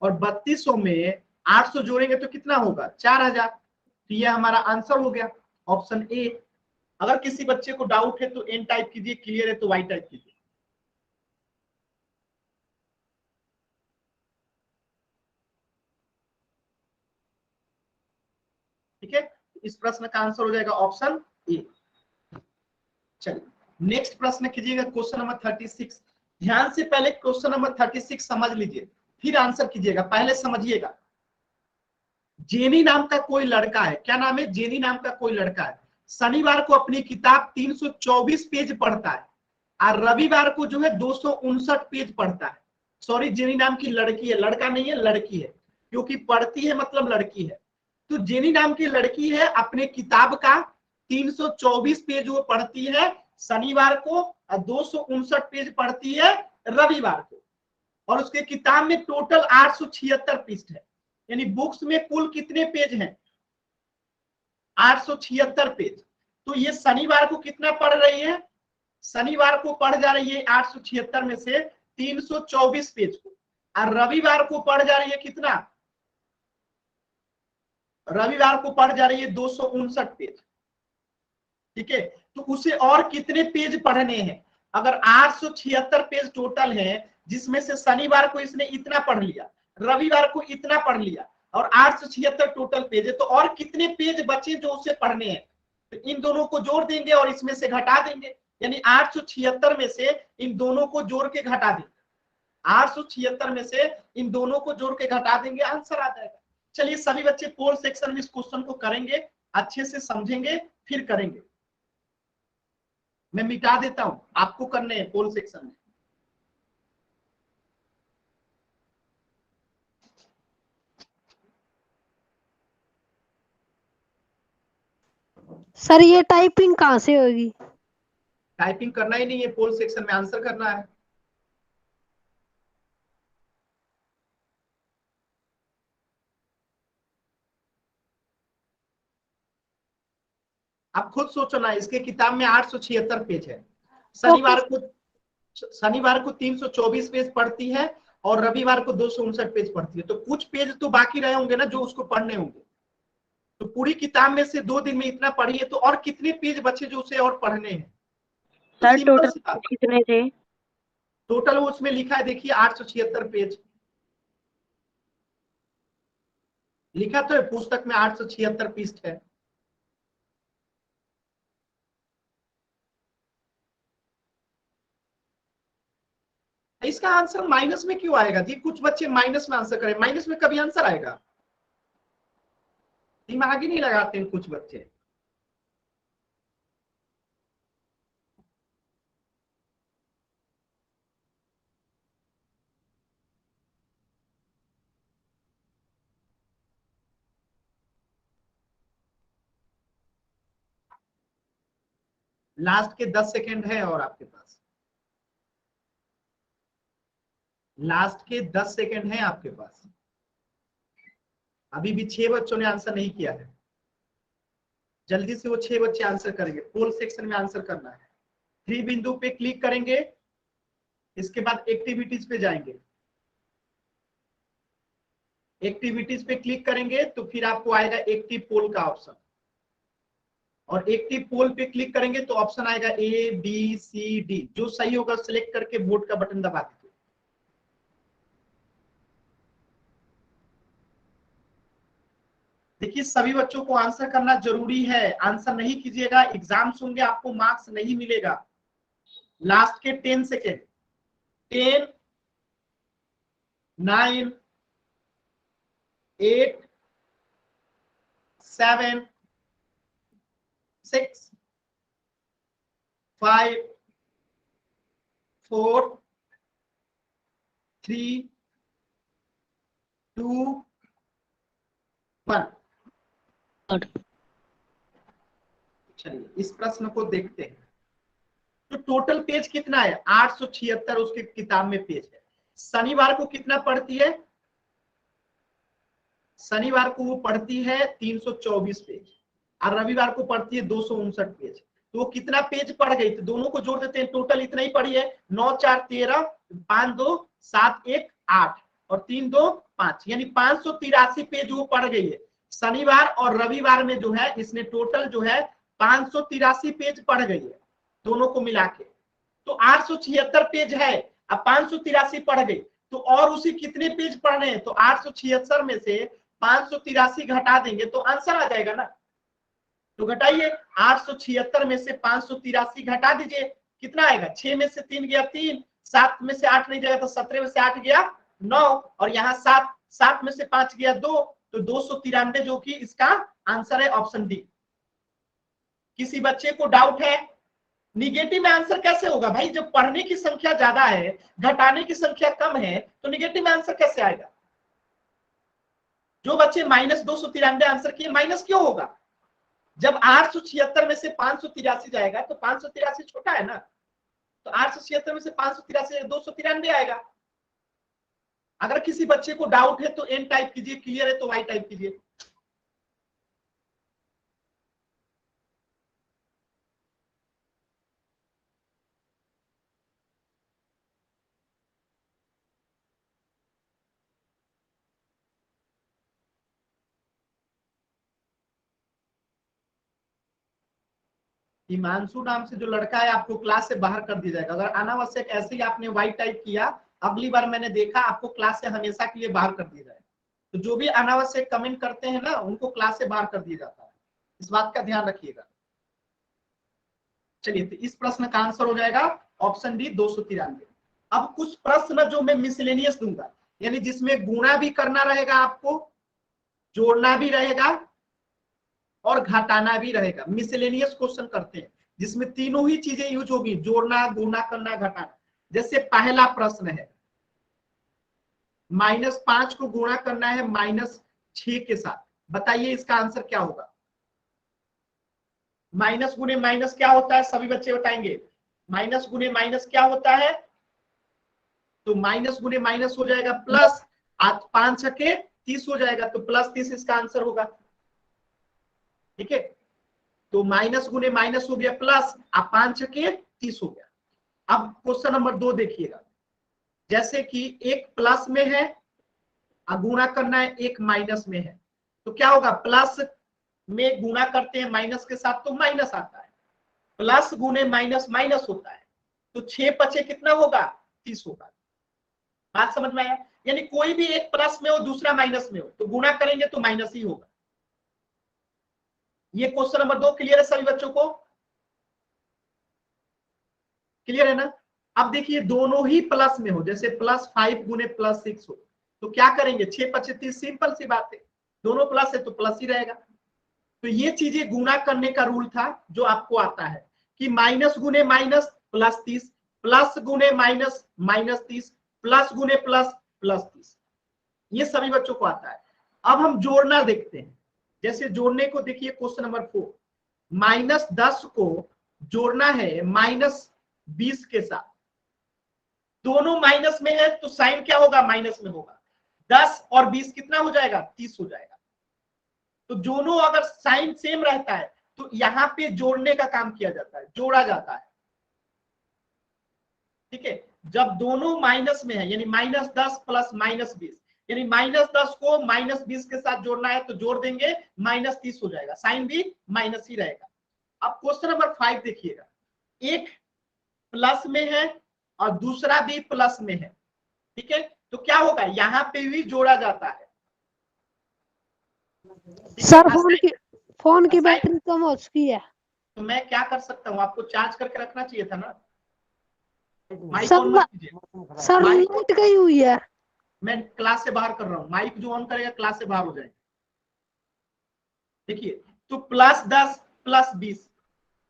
और 3200 में 800 जोड़ेंगे तो कितना होगा, 4000। तो ये हमारा आंसर हो गया, ऑप्शन ए। अगर किसी बच्चे को डाउट है तो एन टाइप कीजिए, क्लियर है तो वाई टाइप कीजिए। ठीक है, इस प्रश्न का आंसर हो जाएगा ऑप्शन ए। चलिए नेक्स्ट प्रश्न कीजिएगा, क्वेश्चन नंबर 36। ध्यान से पहले क्वेश्चन नंबर 36 समझ लीजिए, फिर आंसर कीजिएगा। पहले समझिएगा, जेनी नाम का कोई लड़का है। क्या नाम है, जेनी नाम का कोई लड़का है। शनिवार को अपनी किताब 324 पेज पढ़ता है और रविवार को जो है 259 पेज पढ़ता है। सॉरी, जेनी नाम की लड़की है, लड़का नहीं है, लड़की है, क्योंकि पढ़ती है मतलब लड़की है। तो जेनी नाम की लड़की है, अपने किताब का 324 पेज वो पढ़ती है शनिवार को और 259 पेज पढ़ती है रविवार को। और उसके किताब में टोटल 876 पृष्ठ है। यानी बुक्स में कुल कितने पेज हैं, 876 पेज। तो ये शनिवार को कितना पढ़ रही है, शनिवार को पढ़ जा रही है 876 में से 324 पेज को, और रविवार को पढ़ जा रही है कितना, रविवार को पढ़ जा रही है 259 पेज। ठीक है, तो उसे और कितने पेज पढ़ने हैं। अगर 876 पेज टोटल है, जिसमें से शनिवार को इसने इतना पढ़ लिया, रविवार को इतना पढ़ लिया, और 876 टोटल पेज है, तो और कितने पेज बचे जो उसे पढ़ने हैं। तो इन दोनों को जोड़ देंगे और इसमें से घटा देंगे, यानी 876 में से इन दोनों को जोड़ के घटा देंगे। 876 में से इन दोनों को जोड़ के घटा देंगे, आंसर आ जाएगा। चलिए सभी बच्चे पोल सेक्शन में इस क्वेश्चन को करेंगे, अच्छे से समझेंगे, फिर करेंगे। मैं मिटा देता हूं, आपको करने हैं पोल सेक्शन में। सर ये टाइपिंग कहाँ से होगी? टाइपिंग करना ही नहीं है, पोल सेक्शन में आंसर करना है। आप खुद सोचो ना, इसके किताब में 876 पेज है। शनिवार को 324 पेज पढ़ती है और रविवार को 259 पेज पढ़ती है। तो कुछ पेज तो बाकी रहे होंगे ना जो उसको पढ़ने होंगे। तो पूरी किताब में से 2 दिन में इतना पढ़ी है, तो और कितने पेज बचे जो उसे और पढ़ने हैं। तो सर सिंपल टोटल सी बात, कितने थे? टोटल उसमें लिखा है, देखिए 876 पेज लिखा तो है, पुस्तक में 876 पृष्ठ है। इसका आंसर माइनस में क्यों आएगा जी, कुछ बच्चे माइनस में आंसर करें, माइनस में कभी आंसर आएगा, दिमाग ही नहीं लगाते हैं कुछ बच्चे। लास्ट के 10 सेकेंड है और आपके पास, लास्ट के 10 सेकेंड है आपके पास। अभी भी 6 बच्चों ने आंसर नहीं किया है, जल्दी से वो 6 बच्चे आंसर करेंगे। पोल सेक्शन में आंसर करना है। 3 बिंदु पे क्लिक करेंगे, इसके बाद एक्टिविटीज पे जाएंगे। एक्टिविटीज पे क्लिक करेंगे तो फिर आपको आएगा एक्टिव पोल का ऑप्शन, और एक्टिव पोल पे क्लिक करेंगे तो ऑप्शन आएगा ABCD। जो सही होगा सिलेक्ट करके वोट का बटन दबा दीजिए। देखिए सभी बच्चों को आंसर करना जरूरी है, आंसर नहीं कीजिएगा एग्जाम्स होंगे, आपको मार्क्स नहीं मिलेगा। लास्ट के 10 सेकेंड, 10, 9, 8, 7, 6, 5, 4, 3, 2, 1। चलिए इस प्रश्न को देखते हैं। तो टोटल पेज कितना है? 876 उसके किताब में पेज है। शनिवार को कितना पढ़ती है? शनिवार को वो पढ़ती है 324 पेज और रविवार को पढ़ती है 259 पेज। तो वो कितना पेज पढ़ गई? तो दोनों को जोड़ देते हैं, टोटल इतना ही पढ़ी है। 9 4 13, 5 2 7 1 8 और 3 2 5, यानी 583 पेज वो पढ़ गई है। शनिवार और रविवार में जो है इसने टोटल जो है 583 पेज पढ़ गई है दोनों को मिला के। तो 876 पेज है, अब 583 पढ़ गई, तो और उसी कितने पेज पढ़ने हैं? तो 876 में से 583 घटा देंगे तो आंसर आ जाएगा ना। तो घटाइए, 876 में से 583 घटा दीजिए, कितना आएगा? 6 में से 3 गया 3, 7 में से 8 नहीं जाएगा तो 17 में से 8 गया 9 और यहाँ 7, 7 में से 5 गया 2, तो 293 जो कि इसका आंसर है ऑप्शन डी। किसी बच्चे को डाउट है? निगेटिव में आंसर कैसे होगा भाई? जब पढ़ने की संख्या ज्यादा है, घटाने की संख्या कम है, तो निगेटिव में आंसर कैसे आएगा? जो बच्चे -293 आंसर किए, माइनस क्यों होगा? जब 876 में से 583 जाएगा तो 583 छोटा है ना, तो 876 में से 583 293 आएगा। अगर किसी बच्चे को डाउट है तो एन टाइप कीजिए, क्लियर है तो वाई टाइप कीजिए। हिमांशु नाम से जो लड़का है आपको क्लास से बाहर कर दिया जाएगा। अगर अनावश्यक ऐसे ही आपने वाई टाइप किया, अगली बार मैंने देखा आपको क्लास से हमेशा के लिए बाहर कर दिया जाएगा। तो जो भी अनावश्यक कमेंट करते हैं ना, उनको क्लास से बाहर कर दिया जाता है, इस बात का ध्यान रखिएगा। चलिए, तो इस प्रश्न का आंसर हो जाएगा ऑप्शन डी 293। अब कुछ प्रश्न जो मैं मिसलेनियस दूंगा, यानी जिसमें गुणा भी करना रहेगा, आपको जोड़ना भी रहेगा और घटाना भी रहेगा। मिसलेनियस क्वेश्चन करते हैं जिसमें तीनों ही चीजें यूज होगी, जोड़ना, गुणा करना, घटाना। जैसे पहला प्रश्न है, -5 को गुणा करना है -6 के साथ, बताइए इसका आंसर क्या होगा? माइनस गुने माइनस क्या होता है? सभी बच्चे बताएंगे माइनस गुने माइनस क्या होता है? तो माइनस गुने माइनस हो जाएगा प्लस, 5 छके 30 हो जाएगा, तो +30 इसका आंसर होगा। ठीक है, तो माइनस गुने माइनस हो गया प्लस, अब 5 छके 30 हो गया। अब क्वेश्चन नंबर 2 देखिएगा, जैसे कि एक प्लस में है और गुणा करना है, एक माइनस में है, तो क्या होगा? प्लस में गुणा करते हैं माइनस के साथ तो माइनस आता है, प्लस गुने माइनस माइनस होता है, तो 6 पचे कितना होगा? 30 होगा। बात समझ में आया? यानी कोई भी एक प्लस में हो दूसरा माइनस में हो, तो गुणा करेंगे तो माइनस ही होगा। ये क्वेश्चन नंबर 2 क्लियर है सभी बच्चों को? क्लियर है ना? अब देखिए दोनों ही प्लस में हो, जैसे +5 गुने +6 हो, तो क्या करेंगे? 6 पचे 30, सिंपल सी बात है, दोनों प्लस है तो प्लस ही रहेगा। तो ये चीजें गुणा करने का रूल था जो आपको आता है कि माइनस गुने माइनस +30, प्लस गुने माइनस -30, प्लस गुने प्लस +30, ये सभी बच्चों को आता है। अब हम जोड़ना देखते हैं। जैसे जोड़ने को देखिए क्वेश्चन नंबर 4, -10 को जोड़ना है -20 के साथ, दोनों माइनस में है तो साइन क्या होगा? माइनस में होगा। 10 और 20 कितना हो जाएगा? 30 हो जाएगा। तो दोनों अगर साइन सेम रहता है तो यहां पे जोड़ने का काम किया जाता है, जोड़ा जाता है। ठीक है, जब दोनों माइनस में है, यानी -10 प्लस -20, यानी -10 को -20 के साथ जोड़ना है तो जोड़ देंगे, -30 हो जाएगा, साइन भी माइनस ही रहेगा। अब क्वेश्चन नंबर 5 देखिएगा, एक प्लस में है और दूसरा भी प्लस में है। ठीक है, तो क्या होगा? यहां पे भी जोड़ा जाता है। सर फोन की बैटरी कम हो चुकी है। तो मैं क्या कर सकता हूँ? आपको चार्ज करके रखना चाहिए था ना। माइक सर ऑन मत कीजिए। सर माइक लाइट गई हुई है। मैं क्लास से बाहर कर रहा हूँ, माइक जो ऑन करेगा क्लास से बाहर हो जाएगा। देखिए, तो +10 +20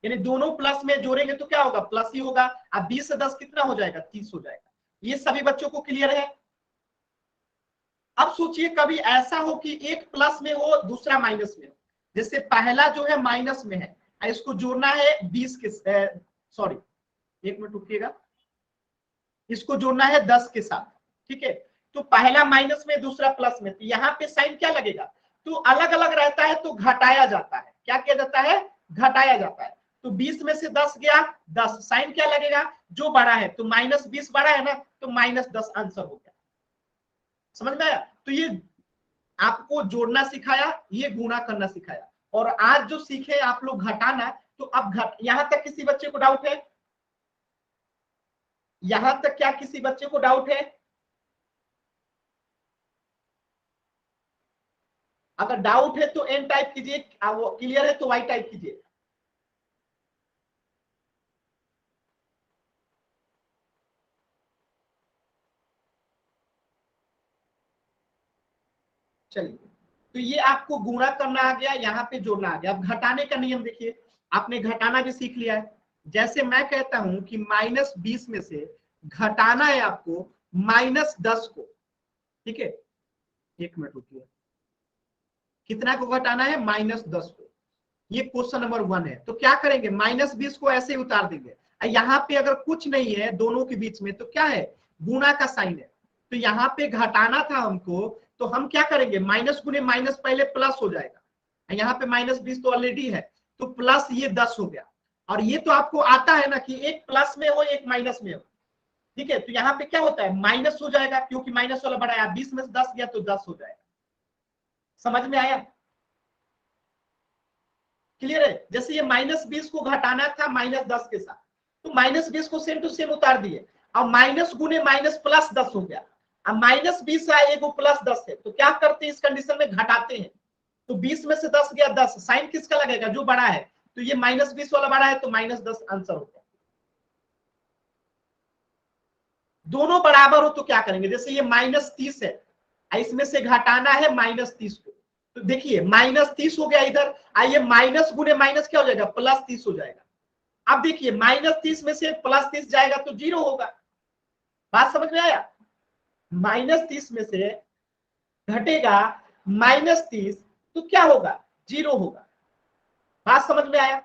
यानी दोनों प्लस में जोड़ेंगे तो क्या होगा, प्लस ही होगा। अब 20 से 10 कितना हो जाएगा, 30 हो जाएगा। ये सभी बच्चों को क्लियर है। अब सोचिए कभी ऐसा हो कि एक प्लस में हो दूसरा माइनस में हो। जैसे पहला जो है माइनस में है, इसको जोड़ना है 20 के, सॉरी 1 मिनट रुकिएगा, इसको जोड़ना है 10 के साथ, ठीक है। तो पहला माइनस में दूसरा प्लस में, तो यहाँ पे साइन क्या लगेगा, तो अलग अलग रहता है तो घटाया जाता है। क्या किया जाता है, घटाया जाता है। तो 20 में से 10 गया, 10 साइन क्या लगेगा, जो बड़ा है, तो -20 बड़ा है ना, तो -10 आंसर हो गया। समझ में आया। तो ये आपको जोड़ना सिखाया, ये गुणा करना सिखाया। और आज जो सीखे आप लोग घटाना, तो अब यहां तक किसी बच्चे को डाउट है, यहां तक क्या किसी बच्चे को डाउट है। अगर डाउट है तो एन टाइप कीजिए, वो क्लियर है तो वाई टाइप कीजिए। चलिए, तो ये आपको गुणा करना आ गया, यहाँ पे जोड़ना आ गया। अब घटाने का नियम देखिए, आपने घटाना भी सीख लिया है। जैसे मैं कहता हूं कि -20 में से घटाना है आपको -10 को, ठीक है। 1 मिनट रुकिए, कितना को घटाना है, -10 को। ये क्वेश्चन नंबर 1 है। तो क्या करेंगे, -20 को ऐसे ही उतार देंगे। यहाँ पे अगर कुछ नहीं है दोनों के बीच में तो क्या है, गुणा का साइन है। तो यहाँ पे घटाना था हमको, तो हम क्या करेंगे, माइनस गुने माइनस पहले प्लस हो जाएगा। यहाँ पे -20 तो ऑलरेडी है, तो प्लस ये 10 हो गया। और ये तो आपको आता है ना कि एक प्लस में हो एक माइनस में हो, ठीक है। तो यहाँ पे क्या होता है, माइनस हो जाएगा, क्योंकि माइनस वाला बढ़ाया, 20 में से 10 गया तो 10 हो जाएगा। समझ में आया, क्लियर है। जैसे ये -20 को घटाना था -10 के साथ, तो -20 को सेम टू सेम उतार दिए। अब माइनस गुने माइनस +10 हो गया। अब -20 है, एक +10 है, तो क्या करते हैं इस कंडीशन में, घटाते हैं। तो 20 में से 10 गया 10, साइन किसका लगेगा, जो बड़ा है। तो ये -20 वाला बड़ा है, तो -10 आंसर हो गया। दोनों बराबर हो तो क्या करेंगे, जैसे ये -30 है, इसमें से घटाना है -30 को। तो देखिए -30 हो गया इधर, आइए माइनस गुने माइनस क्या हो जाएगा, +30 हो जाएगा। अब देखिए -30 में से +30 जाएगा तो 0 होगा। बात समझ में आया। -30 में से घटेगा -30, तो क्या होगा, 0 होगा। बात समझ में आया।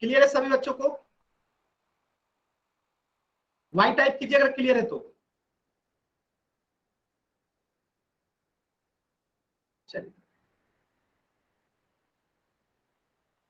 क्लियर है सभी बच्चों को, वाई टाइप कीजिए अगर क्लियर है तो। चलिए,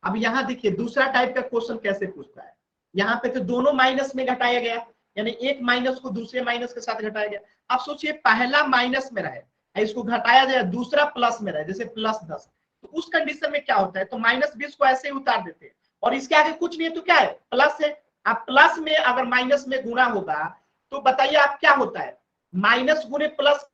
अब यहां देखिए दूसरा टाइप का क्वेश्चन कैसे पूछता है। यहाँ पे तो दोनों माइनस में घटाया गया, यानी एक माइनस को दूसरे माइनस के साथ घटाया गया। अब सोचिए पहला माइनस में रहे, इसको घटाया जाए, दूसरा प्लस में रहे, जैसे +10, तो उस कंडीशन में क्या होता है, तो -20 को ऐसे ही उतार देते हैं। और इसके आगे कुछ नहीं है तो क्या है, प्लस है। अब प्लस में अगर माइनस में गुणा होगा, तो बताइए आप क्या होता है, माइनस गुणे प्लस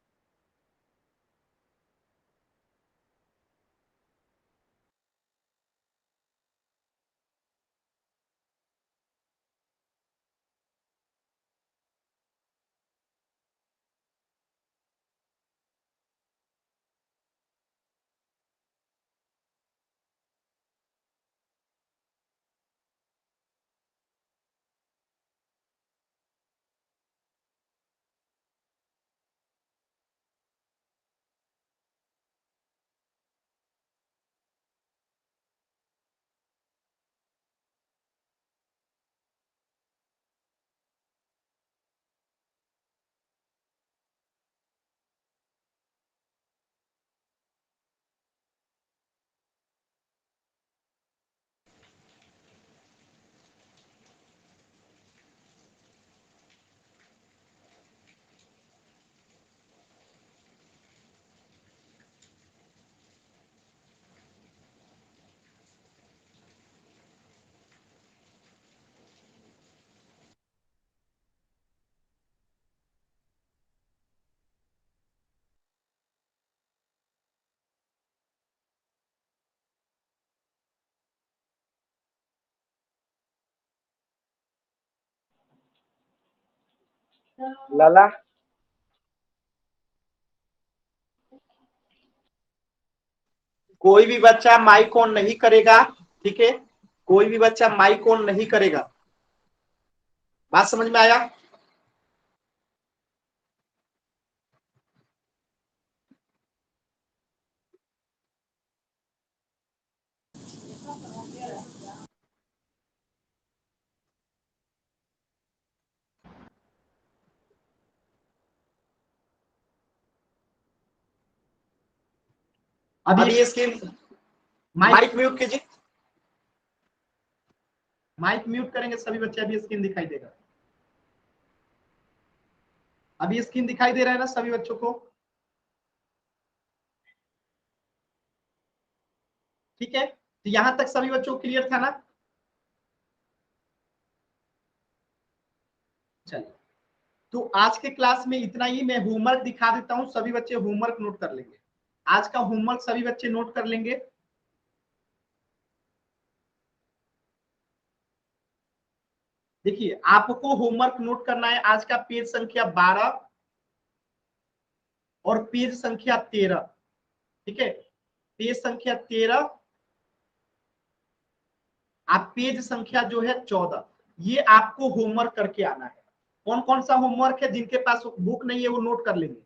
लाला कोई भी बच्चा माइक ऑन नहीं करेगा, ठीक है, कोई भी बच्चा माइक ऑन नहीं करेगा। बात समझ में आया? अभी ये स्क्रीन माइक म्यूट कीजिए, माइक म्यूट करेंगे सभी बच्चे, अभी स्क्रीन दिखाई देगा। अभी स्क्रीन दिखाई दे रहा है ना सभी बच्चों को? ठीक है, तो यहां तक सभी बच्चों को क्लियर था ना? चलिए, तो आज के क्लास में इतना ही। मैं होमवर्क दिखा देता हूं, सभी बच्चे होमवर्क नोट कर लेंगे। आज का होमवर्क सभी बच्चे नोट कर लेंगे। देखिए, आपको होमवर्क नोट करना है आज का पेज संख्या 12 और पेज संख्या 13। ठीक है, पेज संख्या 13, आप पेज संख्या जो है 14, ये आपको होमवर्क करके आना है। कौन कौन सा होमवर्क है? जिनके पास बुक नहीं है वो नोट कर लेंगे।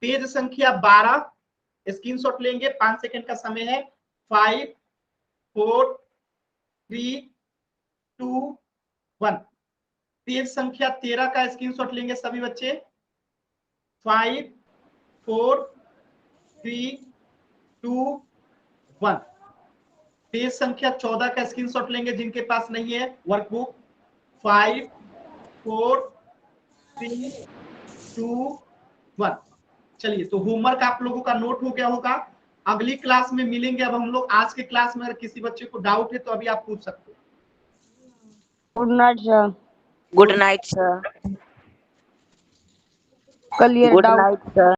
पेज संख्या 12 स्क्रीनशॉट लेंगे, 5 सेकंड का समय है। 5 4 3 2 1। पेज संख्या 13 का स्क्रीनशॉट लेंगे सभी बच्चे। 5 4 3 2 1। पेज संख्या 14 का स्क्रीनशॉट लेंगे जिनके पास नहीं है वर्कबुक। 5 4 3 2 1। चलिए, तो होमवर्क आप लोगों का नोट हो गया होगा। अगली क्लास में मिलेंगे। अब हम लोग आज के क्लास में अगर किसी बच्चे को डाउट है तो अभी आप पूछ सकते हो। Good night sir. Good night sir. Clear good doubt. Night sir.